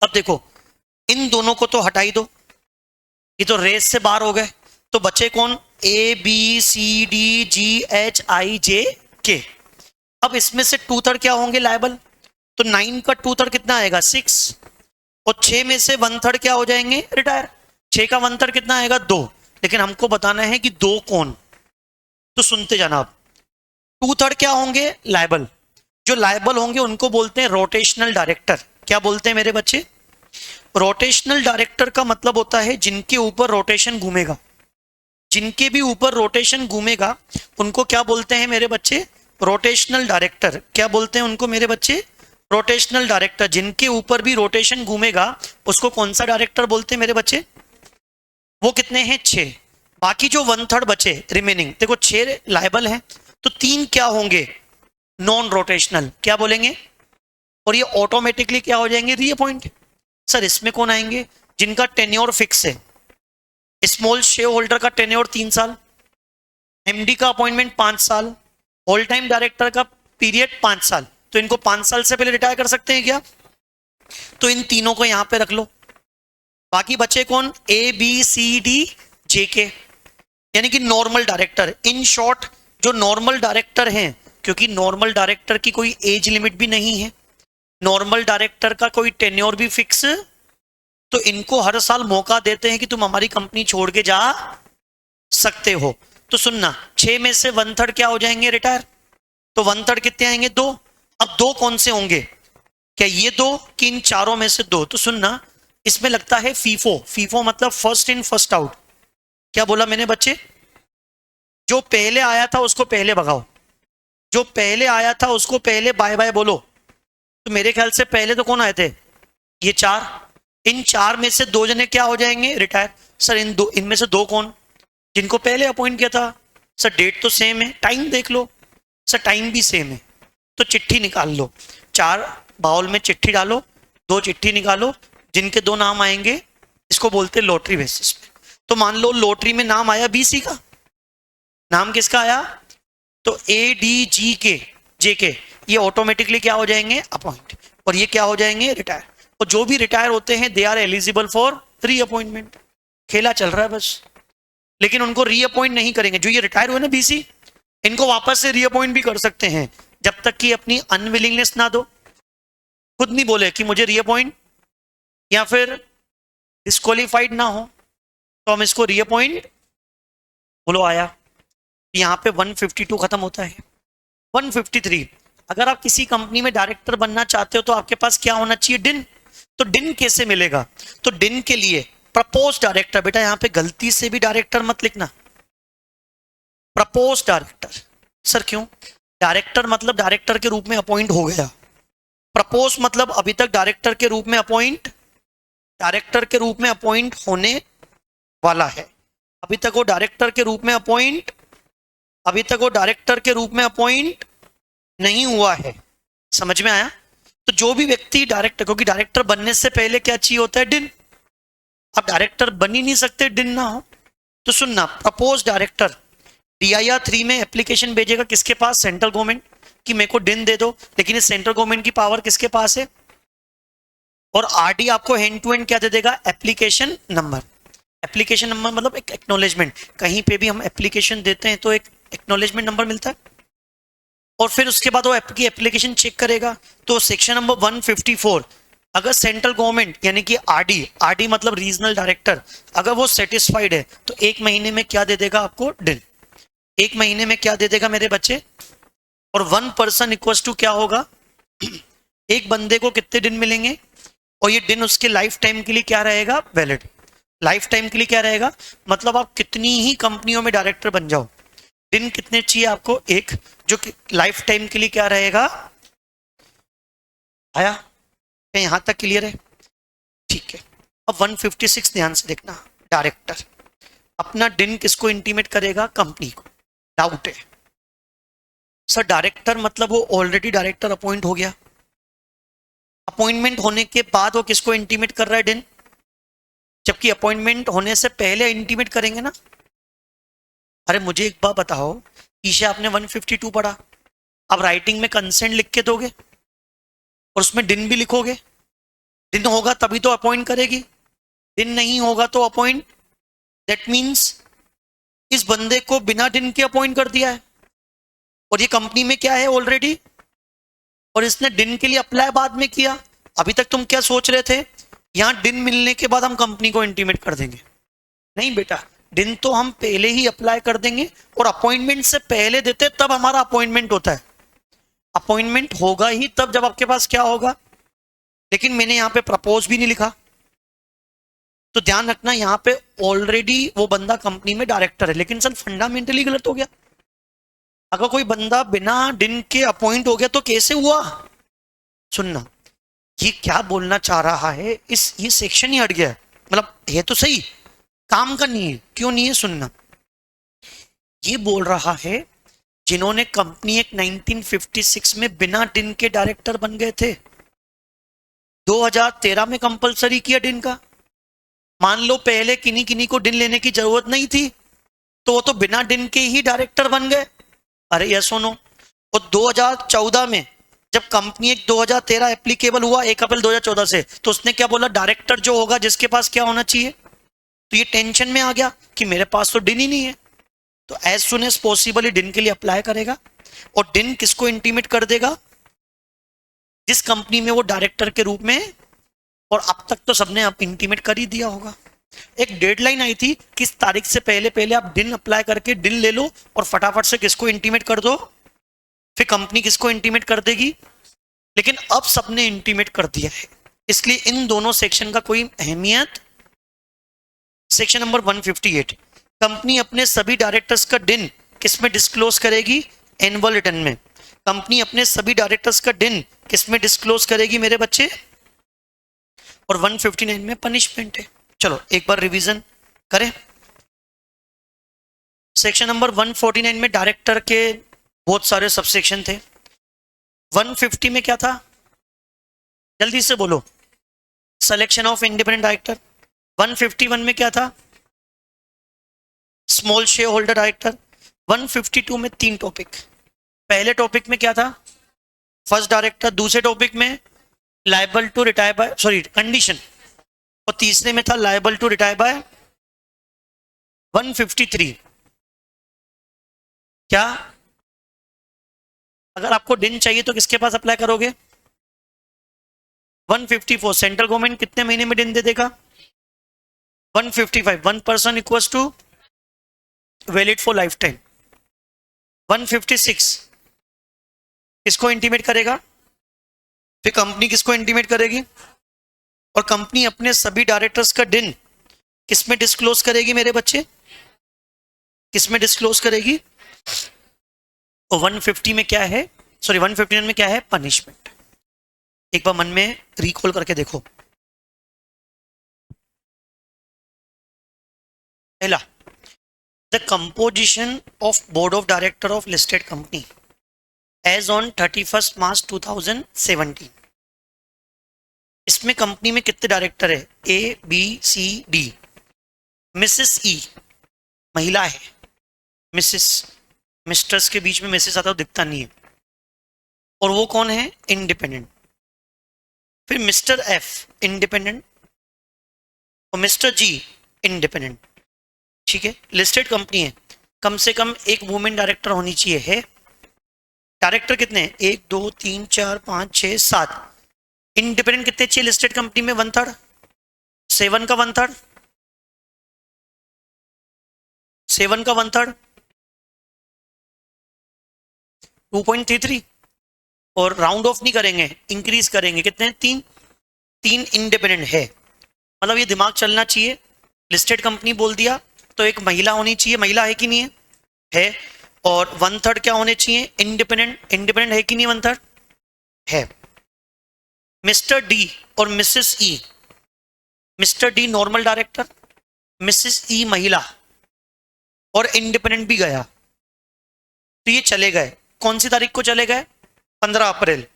अब देखो इन दोनों को तो हटा ही दो, ये तो रेस से बाहर हो गए। तो बचे कौन? ABCDGHIJK। अब इसमें से 2/3 क्या होंगे? लायबल। तो 9 का 2/3 कितना आएगा? 6। और 6 में से 1/3 क्या हो जाएंगे? रिटायर। 6 का 1/3 कितना आएगा? 2। लेकिन हमको बताना है कि 2 कौन। तो सुनते जाना आप। 2/3 क्या होंगे? लायबल। जो लायबल होंगे उनको बोलते हैं रोटेशनल डायरेक्टर। क्या बोलते हैं मेरे बच्चे? रोटेशनल डायरेक्टर का मतलब होता है जिनके ऊपर रोटेशन घूमेगा। जिनके भी ऊपर रोटेशन घूमेगा उनको क्या बोलते हैं मेरे बच्चे? Rotational director. क्या बोलते हैं उनको मेरे बच्चे? Rotational director. जिनके ऊपर भी रोटेशन घूमेगा उसको कौन सा डायरेक्टर बोलते हैं मेरे बच्चे? वो कितने हैं? 6। बाकी जो 1/3 बचे रिमेनिंग, देखो 6 लायबल हैं तो 3 क्या होंगे, नॉन रोटेशनल, क्या बोलेंगे, और ये ऑटोमेटिकली क्या हो जाएंगे, रीअपॉइंट। सर इसमें कौन आएंगे, जिनका टेन्योर फिक्स है। स्मॉल शेयर होल्डर का टेन्योर 3 साल, एमडी का अपॉइंटमेंट 5 साल, होल टाइम डायरेक्टर का पीरियड 5 साल, तो इनको 5 साल से पहले रिटायर कर सकते हैं क्या, तो इन तीनों को यहां पे रख लो। बाकी बचे कौन, ए बी सी डी जे के, यानी कि नॉर्मल डायरेक्टर। इन शॉर्ट जो नॉर्मल डायरेक्टर हैं, क्योंकि नॉर्मल डायरेक्टर की कोई एज लिमिट भी नहीं है, नॉर्मल डायरेक्टर का कोई टेन्योर भी फिक्स, तो इनको हर साल मौका देते हैं कि तुम हमारी कंपनी छोड़ के जा सकते हो। तो सुनना, 6 में से 1/3 क्या हो जाएंगे, रिटायर, तो 1/3 कितने आएंगे, 2। अब 2 कौन से होंगे, क्या ये 2 कि इन चारों में से 2, तो सुनना इसमें लगता है फीफो। फीफो मतलब फर्स्ट इन फर्स्ट आउट। क्या बोला मैंने बच्चे, जो पहले आया था उसको पहले भगाओ, जो पहले आया था उसको पहले बाय बाय बोलो। तो मेरे ख्याल से पहले तो कौन आए थे, ये 4, इन 4 में से 2 जने क्या हो जाएंगे, रिटायर। सर इनमें से 2 कौन, जिनको पहले अपॉइंट किया था। सर डेट तो सेम है, टाइम देख लो। सर टाइम भी सेम है, तो चिट्ठी निकाल लो, 4 बाउल में चिट्ठी डालो, 2 चिट्ठी निकालो, जिनके 2 नाम आएंगे इसको बोलते हैं लॉटरी बेसिस पे। तो मान लो लॉटरी में नाम आया बीसी का, नाम किसका आया, तो ए डी जी के जे के, ये ऑटोमेटिकली क्या हो जाएंगे, अपॉइंट, और ये क्या हो जाएंगे, रिटायर। और जो भी रिटायर होते हैं they are eligible for reappointment. खेला चल रहा है बस, लेकिन उनको रीअपॉइंट नहीं करेंगे। जो ये रिटायर हुए ना बीसी, इनको वापस से रीअपॉइंट भी कर सकते हैं, जब तक कि अपनी अनविलिंगनेस ना दो, खुद नहीं बोले कि मुझे रीअपॉइंट या फिर डिस्क्वालीफाइड ना हो, तो हम इसको रीअपॉइंट बोलो आया। यहाँ पे 152 खत्म होता है। 153, अगर आप किसी कंपनी में डायरेक्टर बनना चाहते हो तो आपके पास क्या होना चाहिए, डिन। तो डिन कैसे मिलेगा, तो डिन के लिए प्रपोज डायरेक्टर, बेटा यहाँ पे गलती से भी डायरेक्टर मत लिखना, प्रपोज डायरेक्टर। सर क्यों, डायरेक्टर मतलब डायरेक्टर के रूप में अपॉइंट हो गया, प्रपोज मतलब अभी तक डायरेक्टर के रूप में अपॉइंट, डायरेक्टर के रूप में अपॉइंट होने वाला है। अभी तक वो डायरेक्टर के रूप में अपॉइंट, अभी तक वो डायरेक्टर के रूप में अपॉइंट नहीं हुआ है। समझ में आया। तो जो भी व्यक्ति डायरेक्टर, क्योंकि डायरेक्टर बनने से पहले क्या चाहिए होता है, डिन। अब डायरेक्टर बन ही नहीं सकते डिन ना हो। तो सुनना, प्रपोज डायरेक्टर DIR 3 में एप्लीकेशन भेजेगा किसके पास, सेंट्रल गवर्नमेंट, कि मेरे को डिन दे दो। लेकिन इस सेंट्रल गवर्नमेंट की पावर किसके पास है, और RD आपको हैंड टू हैंड क्या दे देगा, एप्लीकेशन नंबर। एप्लीकेशन नंबर मतलब एक एक्नॉलेजमेंट, कहीं पे भी हम एप्लीकेशन देते हैं तो एक एक्नॉलेजमेंट नंबर मिलता है, और फिर उसके बाद वो की एप्लीकेशन चेक करेगा। तो सेक्शन नंबर 154, अगर सेंट्रल गवर्नमेंट यानी कि RD मतलब रीजनल डायरेक्टर, अगर वो सेटिस्फाइड है तो 1 महीने में क्या दे देगा आपको, डिन। 1 महीने में क्या दे देगा मेरे बच्चे, और 1 पर्सन इक्वल टू क्या होगा, एक बंदे को कितने दिन मिलेंगे, और ये दिन उसके लाइफ टाइम के लिए क्या रहेगा, वैलिड। लाइफ टाइम के लिए क्या रहेगा, मतलब आप कितनी ही कंपनियों में डायरेक्टर बन जाओ, दिन कितने चाहिए आपको, एक, जो कि लाइफ टाइम के लिए क्या रहेगा। आया यहां तक क्लियर है, ठीक है। अब 156 ध्यान से देखना, डायरेक्टर अपना दिन किसको इंटीमेट करेगा, कंपनी को। डाउट है सर, डायरेक्टर मतलब वो ऑलरेडी डायरेक्टर अपॉइंट हो गया, अपॉइंटमेंट होने के बाद वो किसको इंटीमेट कर रहा है, दिन, जबकि अपॉइंटमेंट होने से पहले इंटीमेट करेंगे ना। अरे मुझे एक बात बताओ, ईशा आपने 152 पढ़ा, अब राइटिंग में कंसेंट लिख के दोगे और उसमें दिन भी लिखोगे, दिन होगा तभी तो अपॉइंट करेगी, दिन नहीं होगा तो अपॉइंट, दैट मीन्स इस बंदे को बिना दिन के अपॉइंट कर दिया है, और ये कंपनी में क्या है ऑलरेडी, और इसने दिन के लिए अप्लाई बाद में किया। अभी तक तुम क्या सोच रहे थे, यहां दिन मिलने के बाद हम कंपनी को इंटीमेट कर देंगे, नहीं बेटा, दिन तो हम पहले ही अप्लाई कर देंगे, और अपॉइंटमेंट से पहले देते तब हमारा अपॉइंटमेंट होता है। अपॉइंटमेंट होगा ही तब जब आपके पास क्या होगा, लेकिन मैंने यहां पे प्रपोज भी नहीं लिखा, तो ध्यान रखना यहां पे ऑलरेडी वो बंदा कंपनी में डायरेक्टर है। लेकिन सर फंडामेंटली गलत हो गया, अगर कोई बंदा बिना दिन के अपॉइंट हो गया तो कैसे हुआ। सुनना, ये क्या बोलना चाह रहा है, ये सेक्शन ही हट गया है, मतलब ये तो सही, काम का नहीं है, क्यों नहीं है, सुनना। ये बोल रहा है जिन्होंने कंपनी एक 1956 में बिना डिन के डायरेक्टर बन गए थे, 2013 में कंपलसरी किया डिन का। मान लो पहले किन्हीं किन्हीं को डिन लेने की जरूरत नहीं थी, तो वो तो बिना डिन के ही डायरेक्टर बन गए। अरे ये सुनो, और 2014 में जब कंपनी एक 2013 एप्लीकेबल हुआ 1 अप्रैल 2014 से, तो उसने क्या बोला, डायरेक्टर जो होगा जिसके पास क्या होना चाहिए। तो ये टेंशन में आ गया कि मेरे पास तो डिन ही नहीं है, तो एज सुन एज पॉसिबल डिन के लिए अप्लाई करेगा। और डिन किसको इंटीमेट कर देगा, जिस कंपनी में वो डायरेक्टर के रूप में, और अब तक तो सबने आप इंटीमेट कर ही दिया होगा। एक डेडलाइन आई थी किस तारीख से पहले पहले आप डिन अप्लाई करके डिन ले लो और फटाफट से किसको इंटीमेट कर दो, फिर कंपनी किसको इंटीमेट कर देगी। लेकिन अब सबने इंटीमेट कर दिया है, इसलिए इन दोनों सेक्शन का कोई अहमियत। सेक्शन नंबर 158, कंपनी अपने सभी डायरेक्टर्स का डिन किसमें डिस्क्लोज करेगी, एनुअल रिटर्न में। कंपनी अपने सभी डायरेक्टर्स का डिन किसमें डिस्क्लोज करेगी मेरे बच्चे, और 159 में पनिशमेंट है। चलो एक बार रिवीजन करें। सेक्शन नंबर 149 में डायरेक्टर के बहुत सारे सबसेक्शन थे। 150 में क्या था, जल्दी से बोलो, सिलेक्शन ऑफ इंडिपेंडेंट डायरेक्टर। 151 में क्या था, स्मॉल शेयर होल्डर डायरेक्टर। 152 में 3 टॉपिक। पहले टॉपिक में क्या था, फर्स्ट डायरेक्टर। दूसरे टॉपिक में liable to retire by, sorry condition, और तीसरे में था लायबल टू रिटायर बाय। 153 क्या, अगर आपको डिन चाहिए तो किसके पास अप्लाई करोगे। 154 सेंट्रल गवर्नमेंट कितने महीने में डिन दे देगा। 155 1% equals to valid for lifetime. 156 किसको इंटीमेट करेगा, फिर कंपनी किसको इंटीमेट करेगी, और कंपनी अपने सभी डायरेक्टर्स का डिन किसमें डिस्क्लोज करेगी मेरे बच्चे, किसमें डिस्क्लोज करेगी। और 150 में क्या है, सॉरी 159 में क्या है, पनिशमेंट। एक बार मन में रिकॉल करके देखो। पहला, the composition of board of director of listed company as on 31 March 2017। इसमें कंपनी में कितने डायरेक्टर है, A B C D. Mrs E महिला है, मिसेस, मिस्टर्स के बीच में मिसेस आता है, दिखता नहीं है, और वो कौन है, इंडिपेंडेंट। फिर मिस्टर एफ इंडिपेंडेंट, और मिस्टर जी इंडिपेंडेंट। ठीक है, लिस्टेड कंपनी है, कम से कम एक वुमेन डायरेक्टर होनी चाहिए। है डायरेक्टर कितने हैं, 1 2 3 4 5 6 7। इंडिपेंडेंट कितने चाहिए लिस्टेड कंपनी में, 1/3। 7 का 1/3, 7 का 1/3 2.33। और राउंड ऑफ नहीं करेंगे, इंक्रीज करेंगे, कितने, 3 इंडिपेंडेंट है। मतलब ये दिमाग चलना चाहिए, लिस्टेड कंपनी बोल दिया तो एक महिला होनी चाहिए, महिला है कि नहीं है, और 1/3 क्या होने चाहिए, इंडिपेंडेंट। इंडिपेंडेंट है कि नहीं, 1/3 है। मिस्टर डी और Mrs E, Mr D normal director, Mrs E महिला, और इंडिपेंडेंट भी गया, तो ये चले गए। कौन सी तारीख को चले गए, 15 अप्रैल।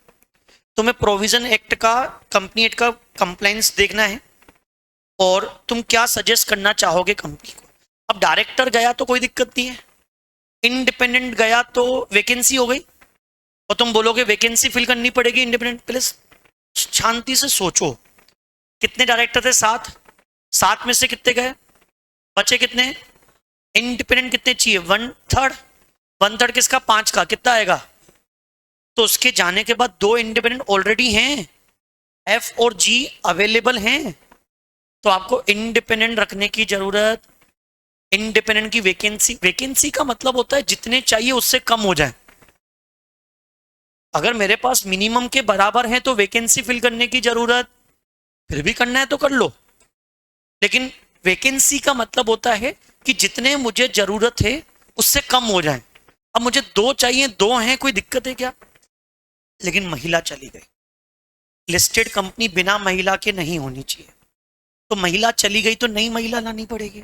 तुम्हें प्रोविजन एक्ट का, कंपनी एक्ट का कंप्लाइंस देखना है, और तुम क्या सजेस्ट करना चाहोगे कंपनी को। अब डायरेक्टर गया तो कोई दिक्कत नहीं है, इंडिपेंडेंट गया तो वैकेंसी हो गई, और तुम बोलोगे वैकेंसी फिल करनी पड़ेगी इंडिपेंडेंट। प्लीज शांति से सोचो, कितने डायरेक्टर थे, 7। 7 में से कितने गए, बचे कितने, इंडिपेंडेंट कितने चाहिए, 1/3। 1/3 किसका, 5 का, कितना आएगा। तो उसके जाने के बाद 2 इंडिपेंडेंट ऑलरेडी हैं, एफ और जी अवेलेबल हैं, तो आपको इंडिपेंडेंट रखने की जरूरत। इंडिपेंडेंट की वैकेंसी, वैकेंसी का मतलब होता है जितने चाहिए उससे कम हो जाए। अगर मेरे पास मिनिमम के बराबर है तो वैकेंसी फिल करने की जरूरत, फिर भी करना है तो कर लो, लेकिन वैकेंसी का मतलब होता है कि जितने मुझे जरूरत है उससे कम हो जाए। अब मुझे 2 चाहिए, 2 हैं, कोई दिक्कत है क्या, लेकिन महिला चली गई। लिस्टेड कंपनी बिना महिला के नहीं होनी चाहिए, तो महिला चली गई तो नई महिला लानी पड़ेगी।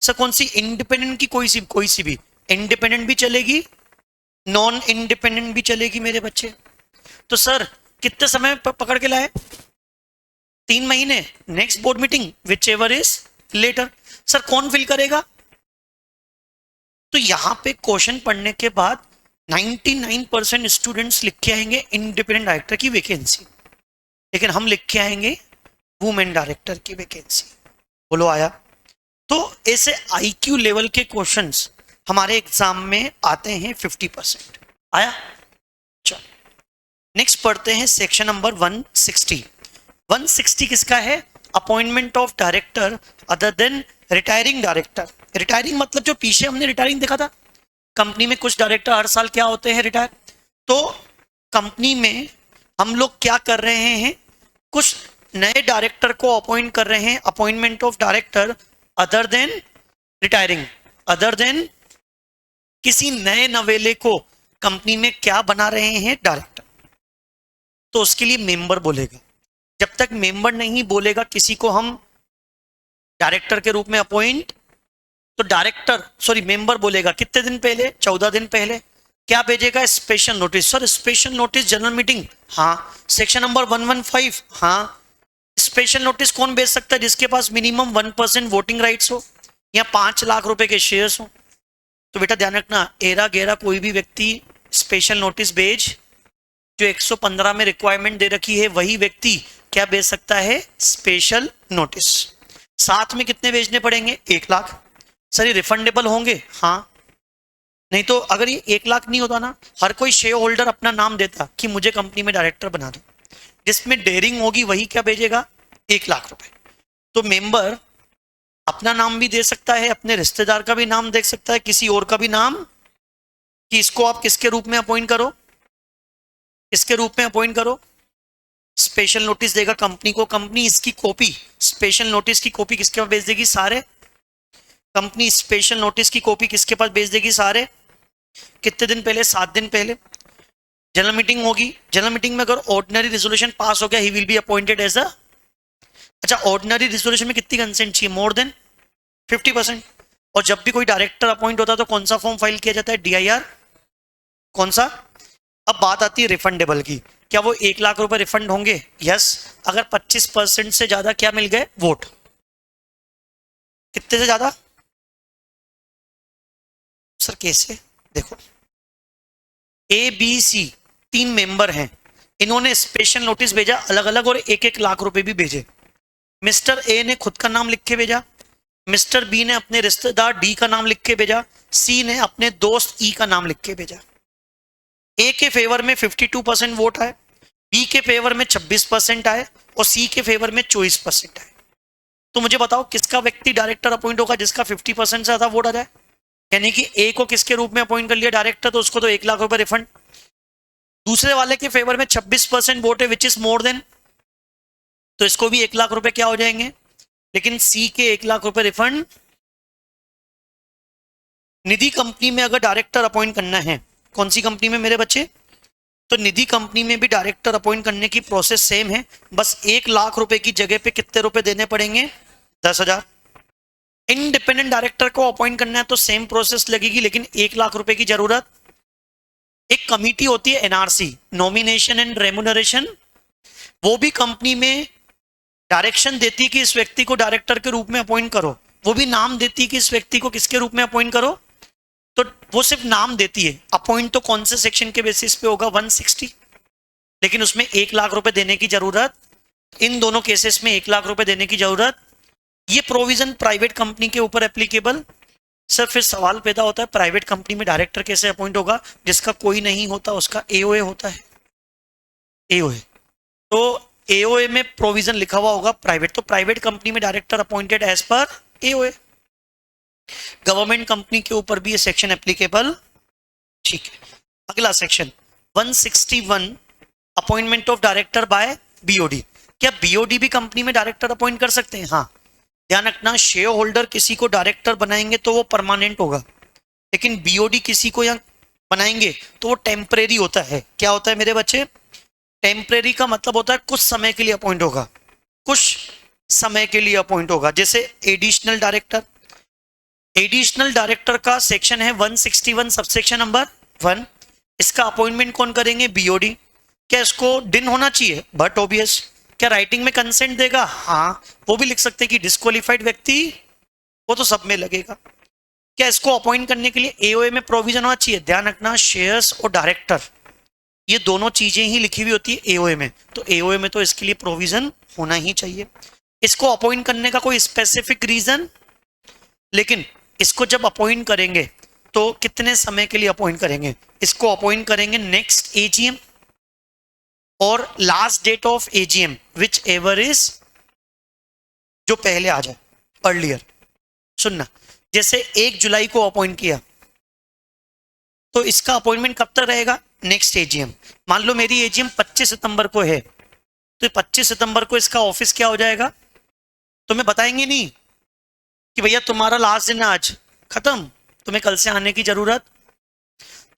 सर कौन सी, इंडिपेंडेंट की कोई सी भी, इंडिपेंडेंट भी चलेगी, नॉन इंडिपेंडेंट भी चलेगी मेरे बच्चे। तो सर कितने समय पकड़ के लाए? 3 महीने। Next board meeting whichever is later. Sir कौन फिल करेगा? तो यहां पे क्वेश्चन पढ़ने के बाद 99% स्टूडेंट्स लिख के आएंगे इंडिपेंडेंट डायरेक्टर की वैकेंसी, लेकिन हम लिख के आएंगे वुमेन डायरेक्टर की वैकेंसी। बोलो आया? तो ऐसे आईक्यू लेवल के क्वेश्चंस हमारे एग्जाम में आते हैं 50%। आया? चलो नेक्स्ट पढ़ते हैं सेक्शन नंबर 160। 160 किसका है? Appointment of director other than retiring director. Retiring मतलब जो पीछे हमने रिटायरिंग देखा था, कंपनी में कुछ डायरेक्टर हर साल क्या होते हैं? रिटायर। तो कंपनी में हम लोग क्या कर रहे हैं? कुछ नए डायरेक्टर को अपॉइंट कर रहे हैं। Appointment of director other than retiring, other than किसी नए नवेले को कंपनी में क्या बना रहे हैं? डायरेक्टर। तो उसके लिए मेंबर बोलेगा। जब तक मेंबर नहीं बोलेगा किसी को हम डायरेक्टर के रूप में अपॉइंट, तो मेंबर बोलेगा कितने दिन पहले? 14 दिन पहले। क्या भेजेगा? Special notice. Sir special notice general meeting? हाँ। Section number 115? हाँ। स्पेशल नोटिस कौन भेज सकता है? जिसके पास मिनिमम 1% वोटिंग राइट्स हो या 5 लाख रुपए के शेयर्स हो। तो बेटा ध्यान रखना, एरा गेरा कोई भी व्यक्ति स्पेशल नोटिस भेज, जो 115 में रिक्वायरमेंट दे रखी है वही व्यक्ति क्या भेज सकता है? Special notice. साथ में कितने भेजने पड़ेंगे? 1 लाख। सर ये रिफंडेबल होंगे? हाँ। नहीं तो अगर ये 1 लाख नहीं होता ना, हर कोई शेयर होल्डर अपना नाम देता कि मुझे कंपनी में डायरेक्टर बना दो, जिसमें डेयरिंग होगी वही क्या भेजेगा? 1 लाख रुपए। तो मेंबर अपना नाम भी दे सकता है, अपने रिश्तेदार का भी नाम दे सकता है, किसी और का भी नाम, कि इसको आप किसके रूप में अपॉइंट करो? इसके रूप में अपॉइंट करो। स्पेशल नोटिस देगा कंपनी को, कंपनी इसकी कॉपी, स्पेशल नोटिस की कॉपी किसके पास भेज देगी? सारे। कंपनी स्पेशल नोटिस की कॉपी किसके पास भेज देगी? सारे। कितने दिन पहले? 7 दिन पहले। जनरल मीटिंग होगी, जनरल मीटिंग में अगर ऑर्डिनरी रेजोल्यूशन पास हो गया, he will be appointed as a. अच्छा ऑर्डिनरी रेजोल्यूशन में कितनी कंसेंट चाहिए? More than 50%। और जब भी कोई डायरेक्टर अपॉइंट होता है तो कौन सा फॉर्म फाइल किया जाता है? DIR। कौन सा? अब बात आती है रिफंडेबल की। क्या वो 1 लाख रुपए रिफंड होंगे? यस। अगर 25% से ज्यादा क्या मिल गए? वोट। कितने से ज्यादा? सर कैसे? देखो ABC 3 मेंबर हैं, इन्होंने स्पेशल नोटिस भेजा अलग अलग और 1-1 लाख रुपए भी भेजे। मिस्टर A ने खुद का नाम लिख के भेजा, मिस्टर B ने अपने रिश्तेदार D का नाम लिख के भेजा, C ने अपने दोस्त E का नाम लिख के भेजा। A के फेवर में 52% वोट आए, B के फेवर में 26% आए और C के फेवर में 24% आए। तो मुझे बताओ किसका व्यक्ति डायरेक्टर अपॉइंट होगा जिसका 50% से ज्यादा वोट आ जाए? यानी कि A को किसके रूप में अपॉइंट कर लिया डायरेक्टर, तो उसको तो 1 लाख रुपए रिफंड। दूसरे वाले के फेवर में 26% वोट है विच इज मोर देन, तो इसको भी 1 लाख रुपए क्या हो जाएंगे? लेकिन C के 1 लाख रुपए रिफंड। निधि कंपनी में अगर डायरेक्टर अपॉइंट करना है, कौन सी कंपनी में मेरे बच्चे? तो निधि कंपनी में भी डायरेक्टर अपॉइंट करने की प्रोसेस सेम है, बस 1 लाख रुपए की जगह पे कितने रुपए देने पड़ेंगे? 10,000। इंडिपेंडेंट डायरेक्टर को अपॉइंट करना है तो सेम प्रोसेस लगेगी, लेकिन 1 लाख रुपए की जरूरत। एक कमिटी होती है NRC, नॉमिनेशन एंड रेम्युनरेशन, वो भी कंपनी में डायरेक्शन देती है कि इस व्यक्ति को डायरेक्टर के रूप में अपॉइंट करो, वो भी नाम देती है कि इस व्यक्ति को किसके रूप में अपॉइंट करो। तो वो सिर्फ नाम देती है, अपॉइंट तो कौन से सेक्शन के बेसिस पे होगा? 160। लेकिन उसमें 1 लाख रुपए देने की जरूरत, इन दोनों केसेस में 1 लाख रुपए देने की जरूरत। ये प्रोविजन प्राइवेट कंपनी के ऊपर एप्लीकेबल। सर फिर सवाल पैदा होता है प्राइवेट कंपनी में डायरेक्टर कैसे अपॉइंट होगा? जिसका कोई नहीं होता उसका AOA होता है, AOA। तो AOA में प्रोविजन लिखा हुआ होगा प्राइवेट, तो प्राइवेट कंपनी में director appointed as per AOA। Government company के ऊपर भी ये सेक्शन एप्लीकेबल। ठीक है, अगला section 161, appointment of director by BOD। क्या BOD भी कंपनी में डायरेक्टर अपॉइंट कर सकते हैं? हाँ। ध्यान रखना, शेयर होल्डर किसी को डायरेक्टर बनाएंगे तो वो परमानेंट होगा, लेकिन BOD किसी को यहाँ बनाएंगे तो वो टेम्परेरी होता है। क्या होता है मेरे बच्चे? टेम्परेरी का मतलब होता है कुछ समय के लिए अपॉइंट होगा, कुछ समय के लिए अपॉइंट होगा। जैसे एडिशनल डायरेक्टर, एडिशनल डायरेक्टर का सेक्शन है 161 सबसेक्शन नंबर 1। इसका अपॉइंटमेंट कौन करेंगे? बीओडी। क्या इसको डिन होना चाहिए? But obvious. क्या राइटिंग में कंसेंट देगा? हाँ, वो भी लिख सकते हैं कि डिस्क्वालिफाइड व्यक्ति, वो तो सब में लगेगा। क्या इसको अपॉइंट करने के लिए एओए में प्रोविजन होना चाहिए? ध्यान रखना, शेयर्स और डायरेक्टर ये दोनों चीजें ही लिखी हुई होती है एओए में, तो एओए में तो इसके लिए प्रोविजन होना ही चाहिए। इसको अपॉइंट करने का कोई स्पेसिफिक रीजन, लेकिन इसको जब अपॉइंट करेंगे तो कितने समय के लिए अपॉइंट करेंगे? इसको अपॉइंट करेंगे नेक्स्ट एजीएम और last date of AGM whichever is, जो पहले आ जाए, अर्लियर। सुनना, जैसे 1 जुलाई को अपॉइंट किया तो इसका अपॉइंटमेंट कब तक रहेगा? Next AGM. मान लो मेरी एजीएम 25 सितंबर को है, तो 25 सितंबर को इसका ऑफिस क्या हो जाएगा? तुम्हें बताएंगे नहीं कि भैया तुम्हारा लास्ट दिन आज खत्म, तुम्हें कल से आने की जरूरत।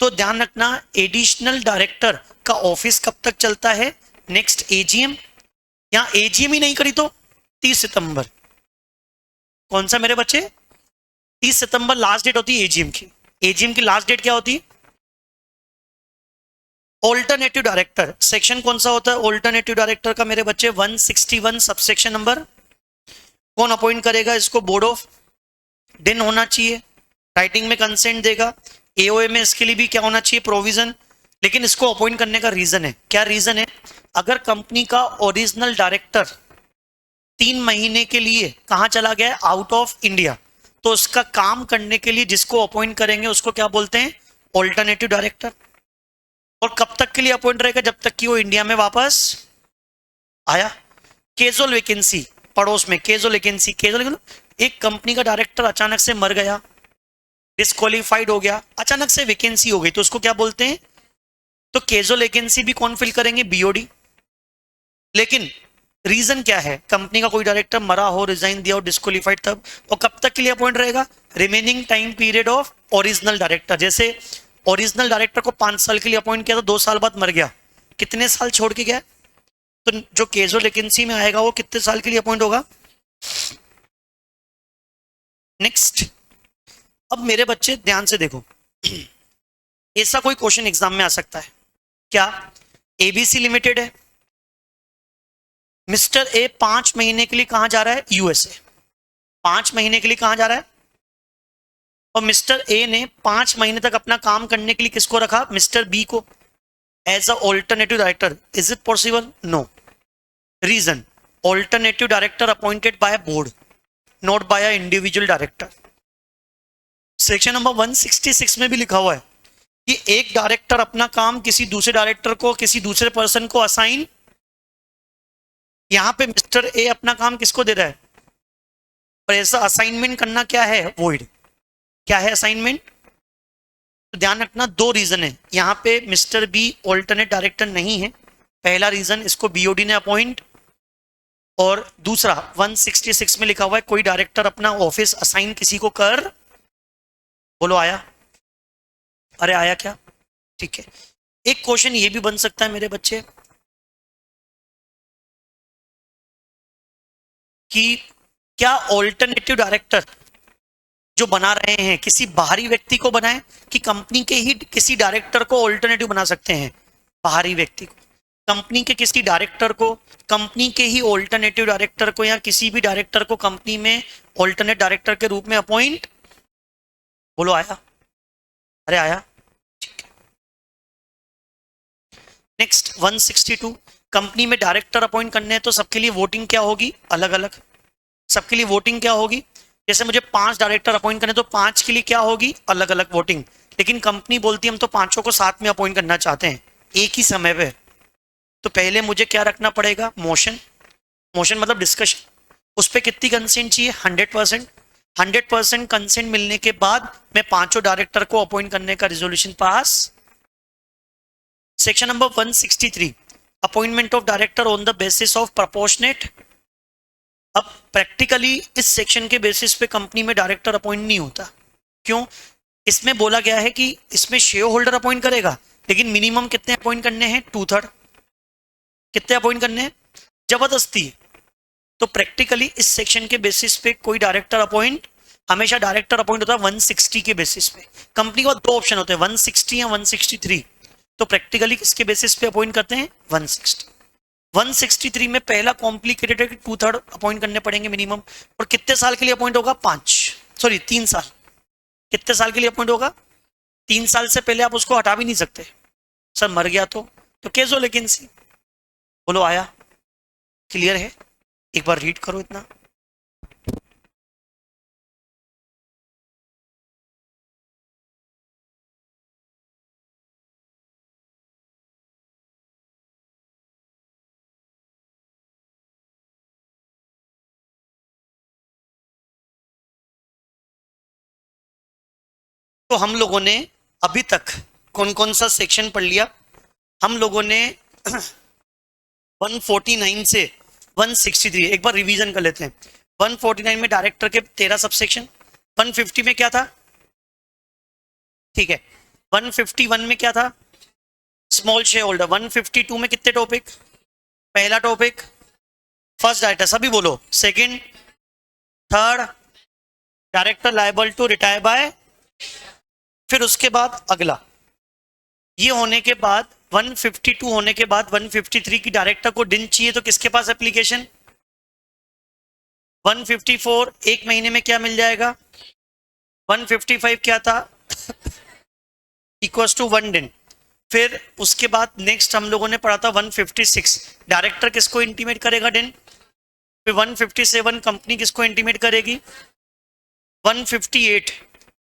तो ध्यान रखना, एडिशनल डायरेक्टर का ऑफिस कब तक चलता है? Next AGM. यहां एजीएम ही नहीं करी तो 30 सितंबर। कौन सा मेरे बच्चे? 30 सितंबर लास्ट डेट होती है एजीएम की। एजीएम की लास्ट डेट क्या होती है? ऑल्टरनेटिव डायरेक्टर सेक्शन कौन सा होता है ऑल्टरनेटिव डायरेक्टर का मेरे बच्चे? 161 सबसेक्शन नंबर। कौन अपॉइंट करेगा इसको? Board of. डिन होना चाहिए, राइटिंग में कंसेंट देगा। एओए में इसके लिए भी क्या होना चाहिए? प्रोविजन। लेकिन इसको अपॉइंट करने का रीजन है, क्या रीजन है? अगर कंपनी का ओरिजिनल डायरेक्टर 3 महीने के लिए कहां चला गया है? आउट ऑफ इंडिया, तो उसका काम करने के लिए जिसको अपॉइंट करेंगे उसको क्या बोलते हैं? Alternative director. और कब तक के लिए अपॉइंट रहेगा? जब तक कि वो इंडिया में वापस आया। कैजुअल वैकेंसी, पड़ोस में कैजुअल वैकेंसी, कैजुअल एक कंपनी का डायरेक्टर अचानक से मर गया, डिस्क्वालीफाइड हो गया, अचानक से वैकेंसी हो गई, तो उसको क्या बोलते हैं? तो कैजुअल वैकेंसी भी कौन फिल करेंगे? बीओडी। लेकिन रीजन क्या है? कंपनी का कोई डायरेक्टर मरा हो, रिजाइन दिया हो, डिस्क्वालीफाइड, तब। और कब तक के लिए अपॉइंट रहेगा? Remaining time period of original director. जैसे ओरिजिनल डायरेक्टर को 5 साल के लिए अपॉइंट किया तो 2 साल बाद मर गया, कितने साल छोड़ के गया? तो जो कैजुअल वैकेंसी में आएगा वो कितने साल के लिए अपॉइंट होगा? नेक्स्ट। अब मेरे बच्चे ध्यान से देखो, ऐसा कोई क्वेश्चन एग्जाम में आ सकता है। क्या एबीसी लिमिटेड है, मिस्टर ए 5 महीने के लिए कहां जा रहा है? यूएसए। 5 महीने के लिए कहां जा रहा है? और मिस्टर ए ने 5 महीने तक अपना काम करने के लिए किसको रखा? मिस्टर बी को, as a alternative director. Is it possible? No. Reason, alternative director appointed by board, not by individual director. Section number 166 में भी लिखा हुआ है कि एक डायरेक्टर अपना काम किसी दूसरे डायरेक्टर को, किसी दूसरे पर्सन को असाइन। यहां पे मिस्टर ए अपना काम किसको दे रहा है? और ऐसा असाइनमेंट करना क्या है? वॉइड। क्या है असाइनमेंट? तो ध्यान रखना, 2 रीजन है यहां पे। मिस्टर बी ऑल्टरनेट डायरेक्टर नहीं है, पहला रीजन, इसको बीओडी ने अपॉइंट। और दूसरा 166 में लिखा हुआ है कोई डायरेक्टर अपना ऑफिस असाइन किसी को कर। बोलो आया? अरे आया क्या? ठीक है। एक क्वेश्चन ये भी बन सकता है मेरे बच्चे कि क्या ऑल्टरनेटिव डायरेक्टर जो बना रहे हैं किसी बाहरी व्यक्ति को बनाए कि कंपनी के ही किसी डायरेक्टर को ऑल्टरनेटिव बना सकते हैं? बाहरी व्यक्ति को, कंपनी के किसी डायरेक्टर को, कंपनी के ही ऑल्टरनेटिव डायरेक्टर को, या किसी भी डायरेक्टर को कंपनी में ऑल्टरनेट डायरेक्टर के रूप में अपॉइंट। बोलो आया? अरे आया? ठीक है। नेक्स्ट 162, कंपनी में डायरेक्टर अपॉइंट करने हैं तो सबके लिए वोटिंग क्या होगी? अलग अलग। सबके लिए वोटिंग क्या होगी? जैसे मुझे 5 डायरेक्टर अपॉइंट करने तो 5 के लिए क्या होगी? अलग अलग वोटिंग। लेकिन कंपनी बोलती है हम तो 5 को साथ में अपॉइंट करना चाहते हैं एक ही समय पे, तो पहले मुझे क्या रखना पड़ेगा? मोशन। मोशन मतलब डिस्कशन। उस पर कितनी कंसेंट चाहिए? 100%। 100% कंसेंट मिलने के बाद मैं 5 डायरेक्टर को अपॉइंट करने का resolution pass. Section number 163, appointment of director on the basis of proportionate. अब प्रैक्टिकली इस सेक्शन के बेसिस पे कंपनी में डायरेक्टर अपॉइंट नहीं होता। क्यों? इसमें बोला गया है कि इसमें शेयर होल्डर अपॉइंट करेगा, लेकिन मिनिमम कितने अपॉइंट करने हैं? 2/3। कितने अपॉइंट करने हैं? जबरदस्ती। तो प्रैक्टिकली इस सेक्शन के बेसिस पे कोई डायरेक्टर अपॉइंट हमेशा डायरेक्टर अपॉइंट होता है 160 के बेसिस पे। कंपनी के बाद दो ऑप्शन होते हैं, 160 या 163। तो प्रैक्टिकली किसके बेसिस पे अपॉइंट करते हैं? 160। 163 में पहला कॉम्प्लिकेटेड है कि 2/3 अपॉइंट करने पड़ेंगे मिनिमम। और कितने साल के लिए अपॉइंट होगा? 3 साल। कितने साल के लिए अपॉइंट होगा? 3 साल से पहले आप उसको हटा भी नहीं सकते। सर मर गया तो केस हो लेकिन सी। बोलो आया? क्लियर है? एक बार रीड करो इतना। तो हम लोगों ने अभी तक कौन कौन सा सेक्शन पढ़ लिया? हम लोगों ने 149 से 163, एक बार रिवीजन कर लेते हैं। 149 में डायरेक्टर के 13 सबसेक्शन। 150 में क्या था? ठीक है। 151 में क्या था? Small share holder. 152 में कितने टॉपिक? पहला टॉपिक फर्स्ट डायरेक्टर, सभी बोलो। Second, third, director liable to retire by. फिर उसके बाद अगला, ये होने के बाद 152 होने के बाद 153 की डायरेक्टर को डिन चाहिए तो किसके पास एप्लीकेशन? 154 एक महीने में क्या मिल जाएगा? 155 क्या था? इक्वल्स टू 1 दिन। फिर उसके बाद नेक्स्ट हम लोगों ने पढ़ा था 156, डायरेक्टर किसको इंटीमेट करेगा? दिन। फिर 157 कंपनी किसको इंटीमेट करेगी? 158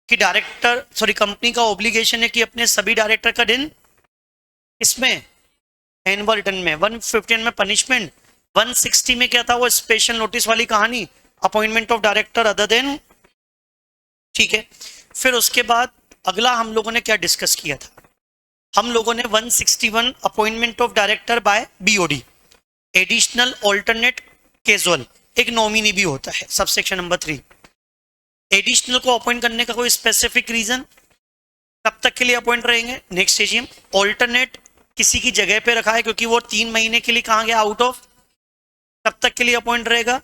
कि डायरेक्टर कंपनी का ऑब्लिगेशन है कि अपने सभी डायरेक्टर का दिन इसमें एनुअल रिटर्न में। 151 में पनिशमेंट। 160 में क्या था? वो स्पेशल नोटिस वाली कहानी, appointment of director other than. ठीक है। फिर उसके बाद अगला हम लोगों ने क्या डिस्कस किया था? हम लोगों ने 161 appointment of director bye BOD, additional alternate casual, एक नॉमिनी भी होता है, सबसेक्शन नंबर 3। एडिशनल को अपॉइंट करने का कोई स्पेसिफिक रीजन? कब तक के लिए अपॉइंट रहेंगे? Next AGM. ऑल्टरनेट किसी की जगह पे रखा है क्योंकि वो 3 महीने के लिए कहाँ गया? Out of. कब तक के लिए अपॉइंट रहेगा?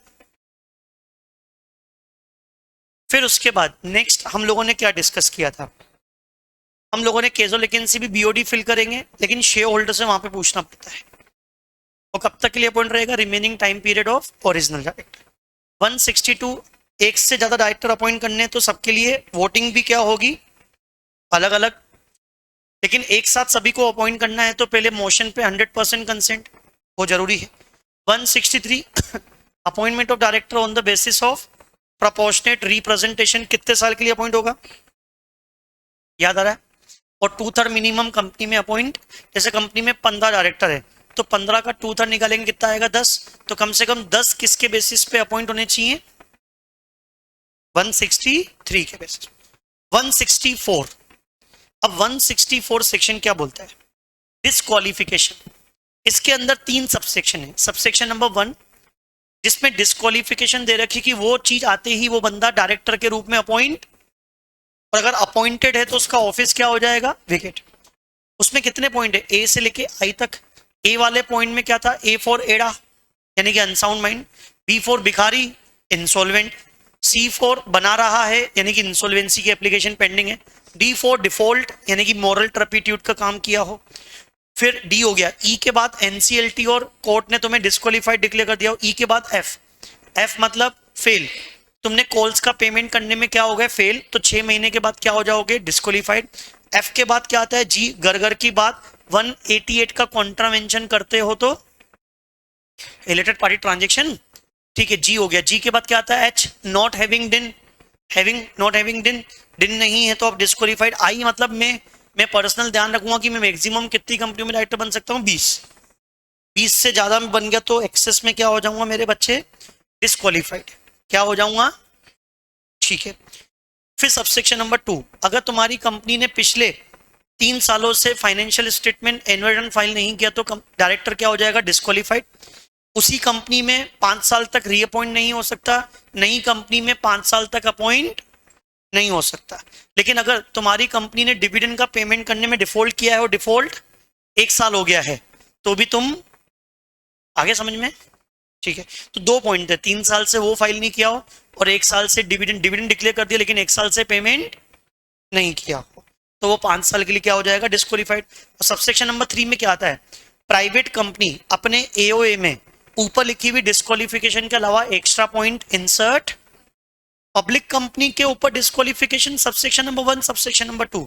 फिर उसके बाद नेक्स्ट हम लोगों ने क्या डिस्कस किया था? हम लोगों ने कैजुअल वैकेंसी भी बीओडी फिल करेंगे, लेकिन शेयर होल्डर से वहां पे पूछना पड़ता है। और कब तक के लिए अपॉइंट रहेगा? Remaining time period of original director. 162 एक से ज्यादा डायरेक्टर अपॉइंट करने तो सबके लिए वोटिंग भी क्या होगी? अलग अलग। लेकिन एक साथ सभी को अपॉइंट करना है तो पहले मोशन पे 100% कंसेंट वो जरूरी है। 163 appointment of director on the basis of proportionate representation, कितने साल के लिए अपॉइंट होगा? याद आ रहा है? और 2/3 मिनिमम कंपनी में अपॉइंट। जैसे कंपनी में 15 डायरेक्टर है तो 15 का 2/3 निकालेंगे, कितना आएगा? 10। तो कम से कम 10 किसके बेसिस पे अपॉइंट होने चाहिए? 163 के बेसिस। 164, अब 164 सेक्शन क्या बोलता है? डिस्क्वालिफिकेशन। इसके अंदर 3 सबसेक्शन है। सबसेक्शन नंबर 1 जिसमें डिस्क्वालिफिकेशन दे रखी कि वो चीज आते ही वो बंदा डायरेक्टर के रूप में अपॉइंट, और अगर अपॉइंटेड है तो उसका ऑफिस क्या हो जाएगा? वेकेट। उसमें कितने पॉइंट है? ए से लेके आई तक। ए वाले पॉइंट में क्या था? ए फॉर एड़ा यानी कि अनसाउंड माइंड, बी फॉर भिखारी इंसॉल्वेंट, सी फॉर बना रहा है यानी कि इंसॉल्वेंसी की एप्लीकेशन पेंडिंग है, डी फॉर डिफॉल्ट यानी कि मॉरल ट्रपिट्यूड का काम किया हो। फिर डी हो गया। ई के बाद एनसीएलटी और कोर्ट ने तुम्हें डिस्क्वालीफाइड डिक्लेयर कर दिया। ई के बाद एफ, एफ मतलब फेल, तुमने कॉल्स का पेमेंट करने में क्या हो गए? फेल, तो 6 महीने के बाद क्या हो जाओगे? डिस्क्वालीफाइड। एफ के बाद क्या आता है? जी, घर की बात 188 का कॉन्ट्रावेंशन करते हो तो रिलेटेड पार्टी ट्रांजेक्शन। ठीक है, जी हो गया। जी के बाद क्या आता है? एच, नॉट हैविंग डिन, हैविंग नॉट हैविंग डिन, डिन नहीं है तो आप डिस्क्वालीफाइड। आई मतलब मैं पर्सनल ध्यान रखूंगा कि मैं मैक्सिमम कितनी कंपनियों में डायरेक्टर बन सकता हूँ? 20 से ज्यादा में बन गया तो एक्सेस में क्या हो जाऊंगा मेरे बच्चे? डिस्क्वालीफाइड। क्या हो जाऊंगा? ठीक है। फिर सबसेक्शन नंबर 2, अगर तुम्हारी कंपनी ने पिछले 3 सालों से financial statement annual return file नहीं किया तो डायरेक्टर क्या हो जाएगा? डिस्क्वालीफाइड। उसी कंपनी में 5 साल तक रीअपॉइंट नहीं हो सकता, नई कंपनी में 5 साल तक अपॉइंट नहीं हो सकता। लेकिन अगर तुम्हारी कंपनी ने डिविडेंड का पेमेंट करने में डिफॉल्ट किया है और डिफॉल्ट 1 साल हो गया है तो भी तुम, आगे समझ में? ठीक है, तो 2 पॉइंट है, 3 साल से वो फाइल नहीं किया हो और 1 साल से डिविडेंड डिक्लेयर कर दिया लेकिन 1 साल से पेमेंट नहीं किया हो, तो वो 5 साल के लिए क्या हो जाएगा, डिस्क्वालीफाइड। और सबसेक्शन नंबर 3 में क्या आता है, प्राइवेट कंपनी अपने एओए में ऊपर लिखी हुई डिस्क्वालिफिकेशन के अलावा extra point insert, public company के ऊपर disqualification subsection number 1 subsection number 2,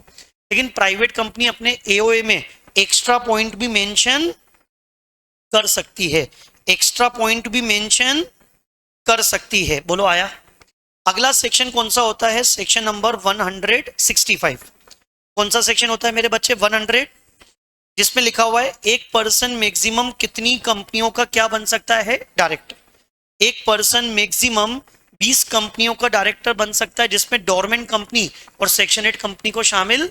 लेकिन प्राइवेट कंपनी अपने एओए में एक्स्ट्रा पॉइंट भी मेंशन कर सकती है, एक्स्ट्रा पॉइंट भी मेंशन कर सकती है। बोलो आया। अगला सेक्शन कौन सा होता है, सेक्शन नंबर 165। कौन सा सेक्शन होता है मेरे बच्चे, 100, जिसमें लिखा हुआ है एक पर्सन मैक्सिमम कितनी कंपनियों का क्या बन सकता है, डायरेक्टर। एक पर्सन मैक्सिमम 20 कंपनियों का डायरेक्टर बन सकता है, जिसमें डोरमेंट कंपनी और सेक्शन 8 कंपनी को शामिल।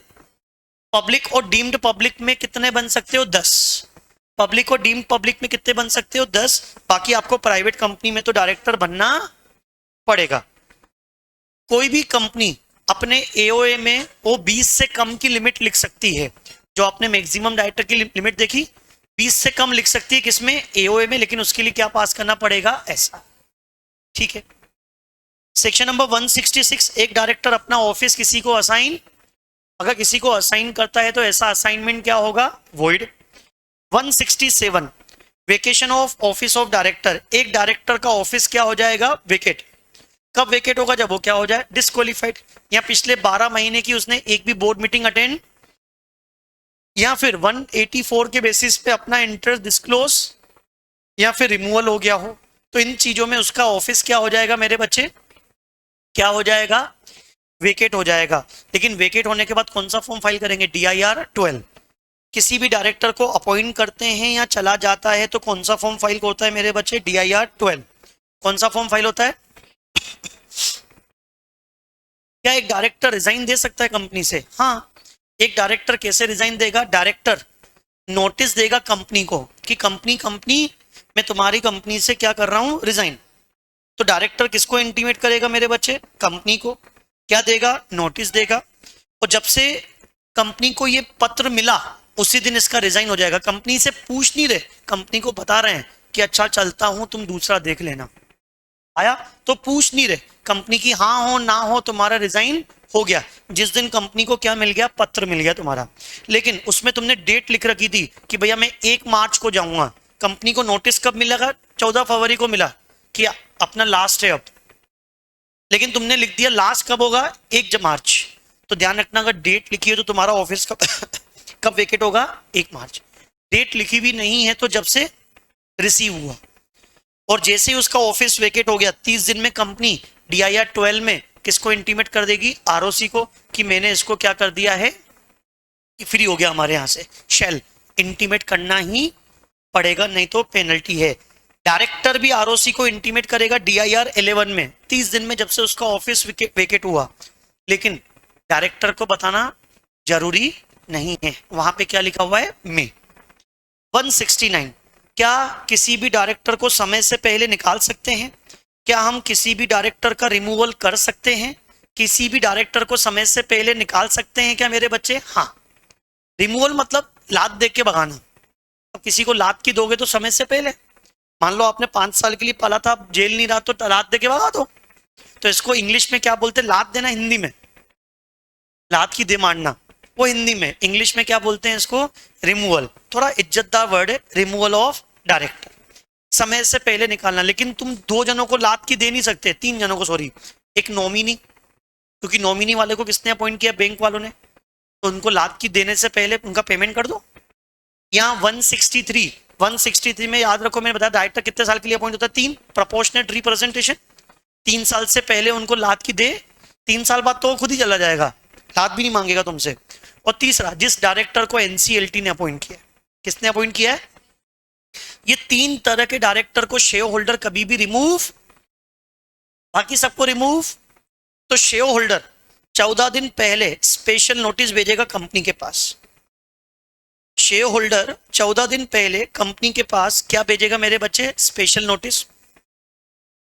पब्लिक और डीम्ड पब्लिक में कितने बन सकते हो, 10। पब्लिक और डीम्ड पब्लिक में कितने बन सकते हो, 10। बाकी आपको प्राइवेट कंपनी में तो डायरेक्टर बनना पड़ेगा। कोई भी कंपनी अपने एओए में वो 20 से कम की लिमिट लिख सकती है, जो आपने मैक्सिमम डायरेक्टर की लिमिट देखी 20 से कम लिख सकती है किसमें, एओए में, लेकिन उसके लिए क्या पास करना पड़ेगा, ऐसा। ठीक है। सेक्शन नंबर 166, एक डायरेक्टर अपना ऑफिस किसी को असाइन, अगर किसी को असाइन करता है तो ऐसा असाइनमेंट क्या होगा, void. 167, vacation of office of director, एक डायरेक्टर का ऑफिस क्या हो जाएगा, वेकेट। कब वेकेट होगा, जब वो क्या हो जाए, डिस्क्वालीफाइड, या पिछले 12 महीने की उसने एक भी बोर्ड मीटिंग अटेंड, या फिर 184 के बेसिस पे अपना इंटरेस्ट डिस्क्लोज, या फिर रिमूवल हो गया हो, तो इन चीजों में उसका ऑफिस क्या हो जाएगा मेरे बच्चे, क्या हो जाएगा, वेकेट हो जाएगा। लेकिन वेकेट होने के बाद कौन सा फॉर्म फाइल करेंगे, DIR 12। किसी भी डायरेक्टर को अपॉइंट करते हैं या चला जाता है तो कौन सा फॉर्म फाइल होता है मेरे बच्चे, DIR 12। कौन सा फॉर्म फाइल होता है। क्या एक डायरेक्टर रिजाइन दे सकता है कंपनी से, हाँ। एक डायरेक्टर कैसे रिजाइन देगा, डायरेक्टर नोटिस देगा कंपनी को कि कंपनी मैं तुम्हारी कंपनी से क्या कर रहा हूं, रिजाइन। तो डायरेक्टर किसको इंटीमेट करेगा मेरे बच्चे, कंपनी को। क्या देगा, नोटिस देगा। और जब से कंपनी को ये पत्र मिला उसी दिन इसका रिजाइन हो जाएगा। कंपनी से पूछ नहीं रहे, कंपनी को बता रहे हैं कि अच्छा चलता हूं, तुम दूसरा देख लेना। आया, तो पूछ नहीं रहे कंपनी की, हाँ हो ना हो तुम्हारा रिजाइन हो गया। जिस दिन कंपनी को क्या मिल गया, पत्र मिल गया तुम्हारा, लेकिन उसमें तुमने डेट लिख रखी थी कि भैया मैं 1 मार्च को जाऊंगा। कंपनी को नोटिस कब मिलेगा, 14 फरवरी को मिला कि अपना लास्ट है अब, लेकिन तुमने लिख दिया लास्ट कब होगा, 1 मार्च। तो ध्यान रखना, अगर डेट लिखी है तो तुम्हारा ऑफिस कब कब वेकेट होगा, 1 मार्च। डेट लिखी भी नहीं है तो जब से रिसीव हुआ, और जैसे ही उसका ऑफिस वेकेट हो गया 30 दिन में कंपनी DIR 12 में किसको इंटीमेट कर देगी, ROC को, कि मैंने इसको क्या कर दिया है, फ्री हो गया हमारे यहाँ से। शेल इंटीमेट करना ही पड़ेगा, नहीं तो पेनल्टी है। डायरेक्टर भी ROC को इंटीमेट करेगा DIR 11 में 30 दिन में, जब से उसका ऑफिस वेकेट हुआ, लेकिन डायरेक्टर को बताना जरूरी नहीं है। वहां पे क्या लिखा हुआ है, मे। 169, क्या किसी भी डायरेक्टर को समय से पहले निकाल सकते हैं, क्या हम किसी भी डायरेक्टर का रिमूवल कर सकते हैं, किसी भी डायरेक्टर को समय से पहले निकाल सकते हैं क्या मेरे बच्चे, हाँ। रिमूवल मतलब लात दे के भगाना। अब किसी को लात की दोगे तो समय से पहले, मान लो आपने 5 साल के लिए पाला था, जेल नहीं रहा तो लात दे के भगा दो। तो इसको इंग्लिश में क्या बोलते हैं, लात देना हिंदी में, लात की दे मारना वो हिंदी में, इंग्लिश में क्या बोलते हैं इसको, रिमूवल। थोड़ा इज्जतदार वर्ड है, रिमूवल ऑफ डायरेक्टर, समय से पहले निकालना। लेकिन तुम 2 जनों को लात की दे नहीं सकते, 3 जनों को, सॉरी, एक नॉमिनी, क्योंकि नॉमिनी वाले को किसने अपॉइंट किया, बैंक वालों ने, तो उनको लात की देने से पहले उनका पेमेंट कर दो। यहाँ 163 में याद रखो, मैंने बताया डायरेक्टर कितने साल के लिए अपॉइंट होता है, 3, प्रोपोर्शनेट रिप्रेजेंटेशन। 3 साल से पहले उनको लात की दे, 3 साल बाद तो खुद ही चला जाएगा, लात भी नहीं मांगेगा तुमसे। और तीसरा, जिस डायरेक्टर को NCLT ने अपॉइंट किया, किसने अपॉइंट किया है, ये 3 तरह के डायरेक्टर को शेयर होल्डर कभी भी रिमूव, बाकी सबको रिमूव। तो शेयर होल्डर 14 दिन पहले स्पेशल नोटिस भेजेगा कंपनी के पास। शेयर होल्डर 14 दिन पहले कंपनी के पास क्या भेजेगा मेरे बच्चे, स्पेशल नोटिस।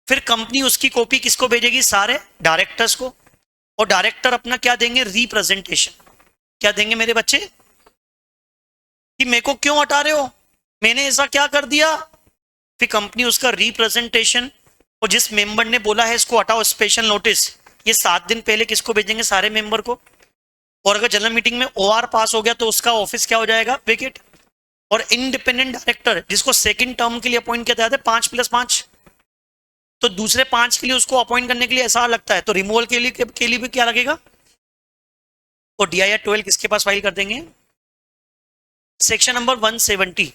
फिर कंपनी उसकी कॉपी किसको भेजेगी, सारे डायरेक्टर्स को, और डायरेक्टर अपना क्या देंगे, रिप्रेजेंटेशन। क्या देंगे मेरे बच्चे, कि मेरे को क्यों हटा रहे हो, मैंने ऐसा क्या कर दिया, फिर कंपनी उसका रिप्रेजेंटेशन, और जिस मेंबर ने बोला है इसको हटाओ स्पेशल नोटिस, ये 7 दिन पहले किसको भेजेंगे? सारे मेंबर को। और अगर जनरल मीटिंग में ओआर पास हो गया तो उसका ऑफिस क्या हो जाएगा? वेकेट। और इंडिपेंडेंट डायरेक्टर जिसको सेकंड टर्म के लिए अपॉइंट किया जाता है 5+5, तो दूसरे 5 के लिए उसको अपॉइंट करने के लिए ऐसा लगता है, तो रिमूवल के लिए भी क्या लगेगा? और DIR 12 किसके पास फाइल कर देंगे? Section number 170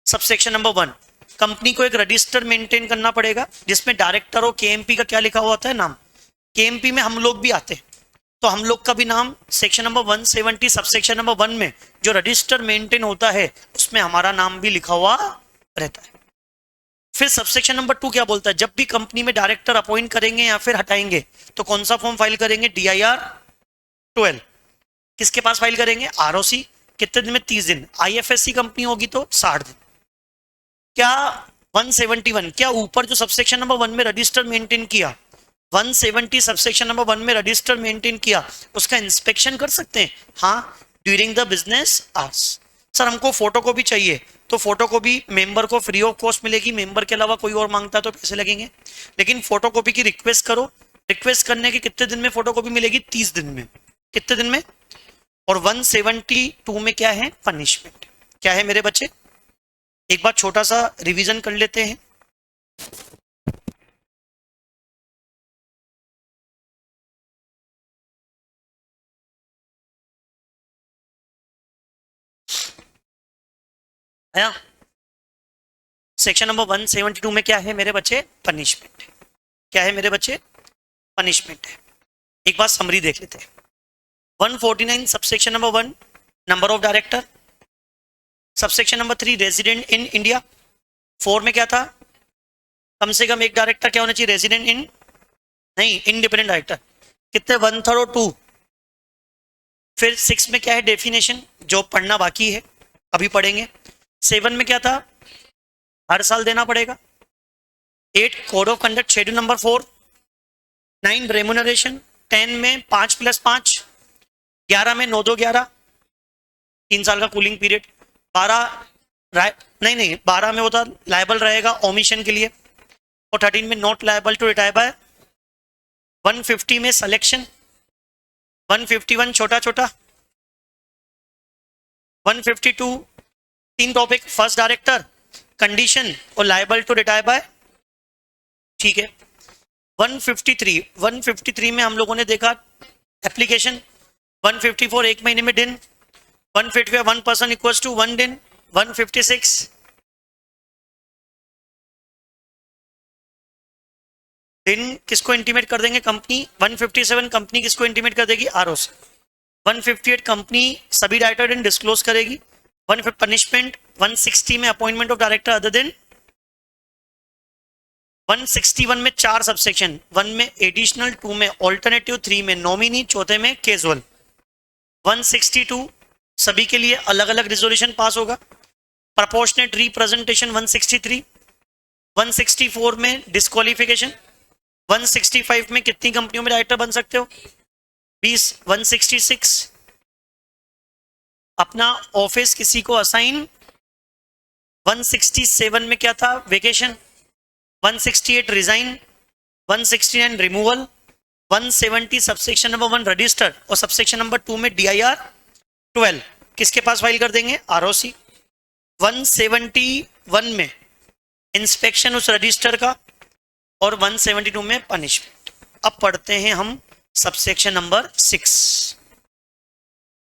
sub section number 1, company को एक रजिस्टर मेंटेन करना पड़ेगा जिसमें डायरेक्टर और KMP का क्या लिखा हुआ होता है? नाम। KMP में हम लोग भी आते हैं, तो हम लोग का भी नाम section number 170 sub section number 1 में जो रजिस्टर मेंटेन होता है उसमें हमारा नाम भी लिखा हुआ रहता है। फिर सबसेक्शन नंबर 2 क्या बोलता है? जब भी कंपनी में डायरेक्टर अपॉइंट करेंगे या फिर हटाएंगे तो कौन सा फॉर्म फाइल करेंगे? DIR 12। किसके पास फाइल करेंगे? ROC। कितने दिन में? 30 दिन। IFSC कंपनी होगी तो 60 दिन। क्या 171, क्या ऊपर जो सबसेक्शन नंबर 1 में रजिस्टर मेंटेन किया, 170 सबसेक्शन नंबर 1 में रजिस्टर मेंटेन किया, उसका इंस्पेक्शन कर सकते हैं? हाँ, during the business hours. Sir हमको फोटो कॉपी चाहिए, तो फोटो कॉपी मेंबर को फ्री ऑफ कॉस्ट मिलेगी, मेंबर के अलावा कोई और मांगता है तो पैसे लगेंगे। लेकिन फोटो कॉपी की रिक्वेस्ट करो, रिक्वेस्ट करने के कितने दिन में फोटो कॉपी मिलेगी? 30 दिन में। कितने दिन में? और 172 में क्या है? पनिशमेंट। क्या है मेरे बच्चे? एक बार छोटा सा रिवीजन कर लेते हैं। आया? सेक्शन नंबर 172 में क्या है मेरे बच्चे? पनिशमेंट। क्या है मेरे बच्चे? पनिशमेंट है। एक बार समरी देख लेते हैं। 149 subsection number 1 number of director, subsection number 3 resident in India. 4 में क्या था? कम से कम एक डायरेक्टर क्या होना चाहिए? रेजिडेंट इन, नहीं, इंडिपेंडेंट डायरेक्टर। कितने? 1/3 और 2। फिर 6 में क्या है? डेफिनेशन, जो पढ़ना बाकी है अभी पढ़ेंगे। 7 में क्या था? हर साल देना पड़ेगा। 8 code of conduct schedule number 4। 9 remuneration. 10 में 5+5। 11 में 9-2-11, 3 साल का कूलिंग पीरियड। 12 नहीं 12 में होता लायबल रहेगा ओमिशन के लिए। और 13 में not liable to retire by. 150 में सिलेक्शन। 151 छोटा छोटा। 152 तीन टॉपिक, फर्स्ट डायरेक्टर, कंडीशन और लायबल टू रिटायर बाय। ठीक है। 153 में हम लोगों ने देखा एप्लीकेशन। 154 एक महीने में दिन। 155 1 पर्सन इक्वल्स टू 1 दिन। 156 दिन किसको इंटीमेट कर देंगे? कंपनी। 157 कंपनी किसको इंटीमेट कर देगी? ROC। 158 कंपनी सभी डायरेक्टर दिन डिस्क्लोज करेगी। 1 पनिशमेंट। 160 में अपॉइंटमेंट ऑफ डायरेक्टर अदर दिन। 161 में 4 सबसेक्शन, 1 में एडिशनल, 2 में ऑल्टरनेटिव, 3 में नॉमिनी, चौथे में कैजुअल। 162 सभी के लिए अलग अलग रिजोल्यूशन पास होगा। Proportionate representation 163। 164 में डिस्क्वालिफिकेशन। 165 में कितनी कंपनियों में डायरेक्टर बन सकते हो? 20। 166 अपना ऑफिस किसी को असाइन। 167 में क्या था? Vacation. 168 resign. 169 removal. 170 subsection number 1 register, और सबसेक्शन नंबर 2 में DIR 12 किसके पास फाइल कर देंगे? ROC। 171 में इंस्पेक्शन उस रजिस्टर का, और 172 में पनिशमेंट। अब पढ़ते हैं हम सबसेक्शन नंबर 6।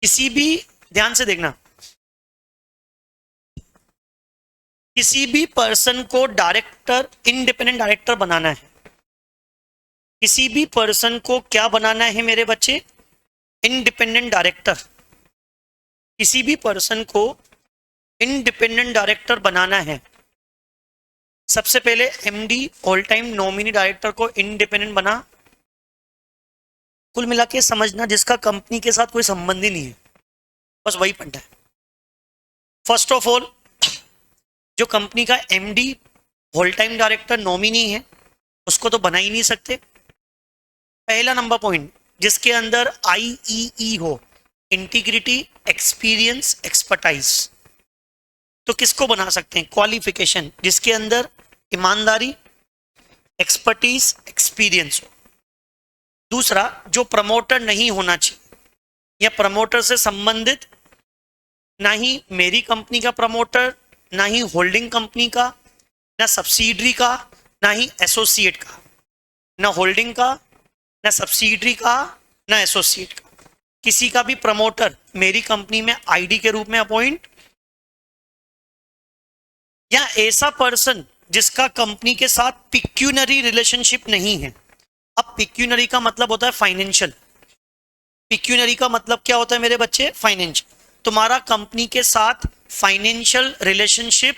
किसी भी, ध्यान से देखना, किसी भी पर्सन को डायरेक्टर, इंडिपेंडेंट डायरेक्टर बनाना है। किसी भी पर्सन को क्या बनाना है मेरे बच्चे? Independent director. किसी भी पर्सन को इंडिपेंडेंट डायरेक्टर बनाना है, सबसे पहले MD all time nominee director को इंडिपेंडेंट बना। कुल मिला के समझना, जिसका कंपनी के साथ कोई संबंध ही नहीं है, बस वही पढ़ना है। फर्स्ट ऑफ ऑल, जो कंपनी का MD whole time director nominee है उसको तो बना ही नहीं सकते। पहला नंबर पॉइंट, जिसके अंदर IEE हो, इंटीग्रिटी, एक्सपीरियंस, एक्सपर्टाइज। तो किसको बना सकते हैं? क्वालिफिकेशन, जिसके अंदर ईमानदारी, एक्सपर्टीज, एक्सपीरियंस हो। दूसरा, जो प्रमोटर नहीं होना चाहिए या प्रमोटर से संबंधित, ना ही मेरी कंपनी का प्रमोटर, ना ही होल्डिंग कंपनी का, ना सब्सिडरी का, ना ही एसोसिएट का, ना होल्डिंग का, ना सब्सिडरी का, ना एसोसिएट का, किसी का भी प्रमोटर मेरी कंपनी में आईडी के रूप में अपॉइंट, या ऐसा पर्सन जिसका कंपनी के साथ पिक्यूनरी रिलेशनशिप नहीं है। अब पिक्यूनरी का मतलब होता है फाइनेंशियल। पिक्यूनरी का मतलब क्या होता है मेरे बच्चे? फाइनेंशियल। तुम्हारा कंपनी के साथ फाइनेंशियल रिलेशनशिप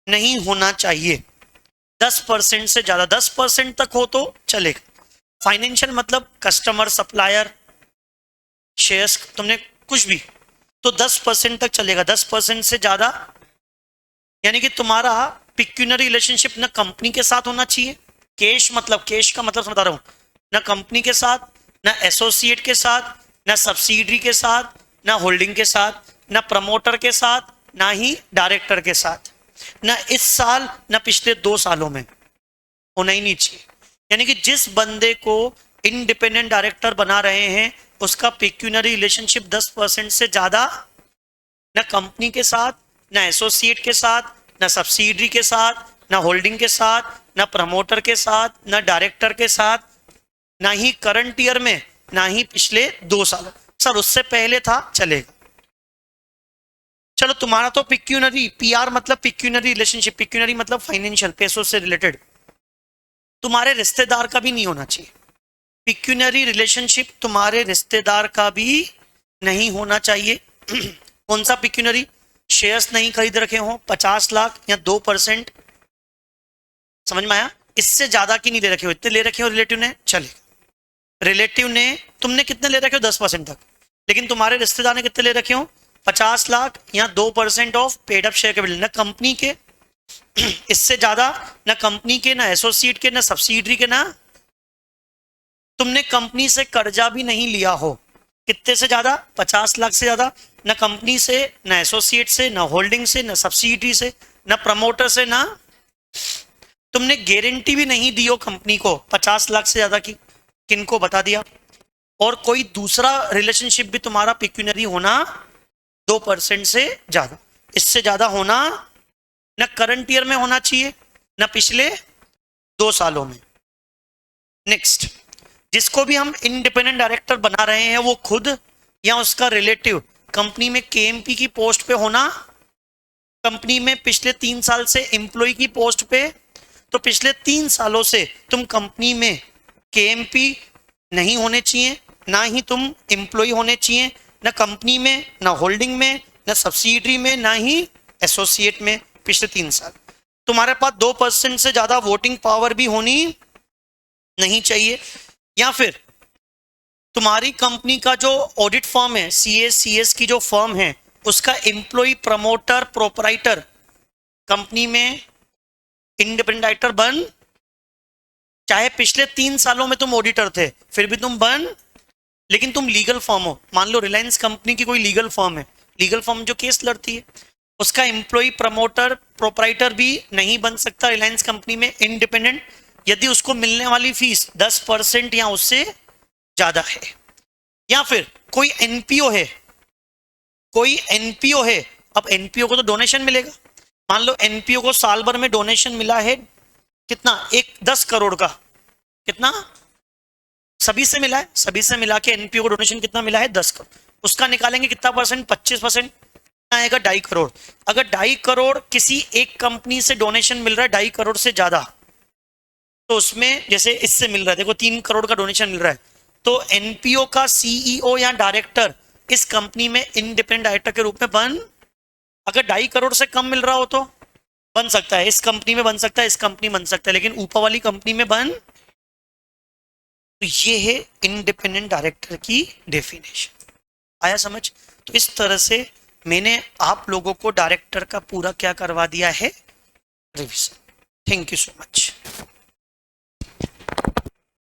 नहीं होना चाहिए 10% से ज्यादा। 10% तक हो तो चलेगा। फाइनेंशियल मतलब कस्टमर, सप्लायर, शेयर्स, तुमने कुछ भी, तो 10% तक चलेगा। 10% से ज्यादा, यानी कि तुम्हारा पिक्यूनरी रिलेशनशिप ना कंपनी के साथ होना चाहिए। कैश मतलब, कैश का मतलब बता रहा हूं, ना कंपनी के साथ, ना एसोसिएट के साथ, ना सब्सिडरी के साथ, ना होल्डिंग के साथ, ना प्रमोटर के साथ, ना ही डायरेक्टर के साथ, ना इस साल ना पिछले 2 सालों में होना ही नहीं चाहिए। यानी कि जिस बंदे को इंडिपेंडेंट डायरेक्टर बना रहे हैं उसका पिक्यूनरी रिलेशनशिप 10% से ज्यादा, ना कंपनी के साथ, ना एसोसिएट के साथ, ना सब्सिडरी के साथ, ना होल्डिंग के साथ, ना प्रमोटर के साथ, ना डायरेक्टर के साथ, ना ही करंट ईयर में, ना ही पिछले 2 सालों। सर उससे पहले था, चलेगा। चलो तुम्हारा तो पिक्यूनरी, पीआर मतलब पिक्यूनरी रिलेशनशिप, पिक्यूनरी मतलब फाइनेंशियल, पैसों से रिलेटेड, तुम्हारे रिश्तेदार का भी नहीं होना चाहिए। पिक्यूनरी रिलेशनशिप तुम्हारे रिश्तेदार का भी नहीं होना चाहिए। कौन सा पिक्यूनरी? शेयर्स नहीं खरीद रखे हो 50 लाख या 2%, समझ में आया? इससे ज्यादा की नहीं ले रखे हो, इतने ले रखे हो रिलेटिव ने, चलेगा। रिलेटिव ने, तुमने कितने ले रखे हो? 10% तक, लेकिन तुम्हारे रिश्तेदार ने कितने ले रखे हो? 50 लाख या 2% of paid up share capital, ना कंपनी के इससे ज्यादा, ना कंपनी के, ना एसोसिएट के, ना सब्सिडरी के, ना तुमने कंपनी से कर्जा भी नहीं लिया हो। कितने से ज्यादा? 50 लाख से ज्यादा, ना कंपनी से, ना एसोसिएट से, ना होल्डिंग से, ना सब्सिडरी से, ना प्रमोटर से, ना तुमने गारंटी भी नहीं दी हो कंपनी को 50 लाख से ज्यादा की, किनको बता दिया। और कोई दूसरा रिलेशनशिप भी तुम्हारा पिक्यूनरी होना 2% से ज्यादा, इससे ज्यादा होना ना करंट ईयर में होना चाहिए, ना पिछले 2 सालों में। नेक्स्ट, जिसको भी हम इंडिपेंडेंट डायरेक्टर बना रहे हैं वो खुद या उसका रिलेटिव कंपनी में केएमपी की पोस्ट पे होना, कंपनी में पिछले 3 साल से एम्प्लॉय की पोस्ट पे, तो पिछले 3 सालों से तुम कंपनी में केएमपी नहीं होने चाहिए, ना ही तुम एम्प्लॉय होने चाहिए, ना कंपनी में, ना होल्डिंग में, ना सब्सिडरी में, ना ही एसोसिएट में पिछले 3 साल। तुम्हारे पास 2% से ज्यादा वोटिंग पावर भी होनी नहीं चाहिए। या फिर तुम्हारी कंपनी का जो ऑडिट फर्म है, सीएस की जो फर्म है, उसका एम्प्लॉय, प्रमोटर, प्रोपराइटर कंपनी में इंडिपेंडेंट डायरेक्टर बन, चाहे पिछले 3 सालों में तुम ऑडिटर थे फिर भी तुम बन, लेकिन तुम लीगल फर्म हो। मान लो रिलायंस कंपनी की कोई लीगल फर्म है, लीगल फर्म जो केस लड़ती है, उसका एम्प्लॉय, प्रमोटर, प्रोपराइटर भी नहीं बन सकता रिलायंस कंपनी में इंडिपेंडेंट, यदि उसको मिलने वाली फीस 10% या उससे ज्यादा है। या फिर कोई एनपीओ है, कोई एनपीओ है, अब एनपीओ को तो डोनेशन मिलेगा। मान लो एनपीओ को साल भर में डोनेशन मिला है कितना? 10 करोड़ का, कितना? सभी से मिला है, सभी से मिला के एनपीओ को डोनेशन कितना मिला है? 10 करोड़। उसका निकालेंगे कितना परसेंट? 25% आएगा 2.5 करोड़। अगर 2.5 करोड़ किसी एक कंपनी से डोनेशन मिल रहा है 2.5 करोड़ से ज्यादा, तो उसमें जैसे इससे मिल रहा है, देखो 3 करोड़ का डोनेशन मिल रहा है, तो एनपीओ का सीईओ या डायरेक्टर इस कंपनी में इंडिपेंडेंट डायरेक्टर के रूप में बन, अगर 2.5 करोड़ से कम मिल रहा हो तो बन सकता है, इस कंपनी में बन सकता है, इस कंपनी बन सकता है, लेकिन ऊपर वाली कंपनी में बन। तो ये है इंडिपेंडेंट डायरेक्टर की डेफिनेशन। आया समझ? तो इस तरह से मैंने आप लोगों को डायरेक्टर का पूरा क्या करवा दिया है, revision. Thank you so much.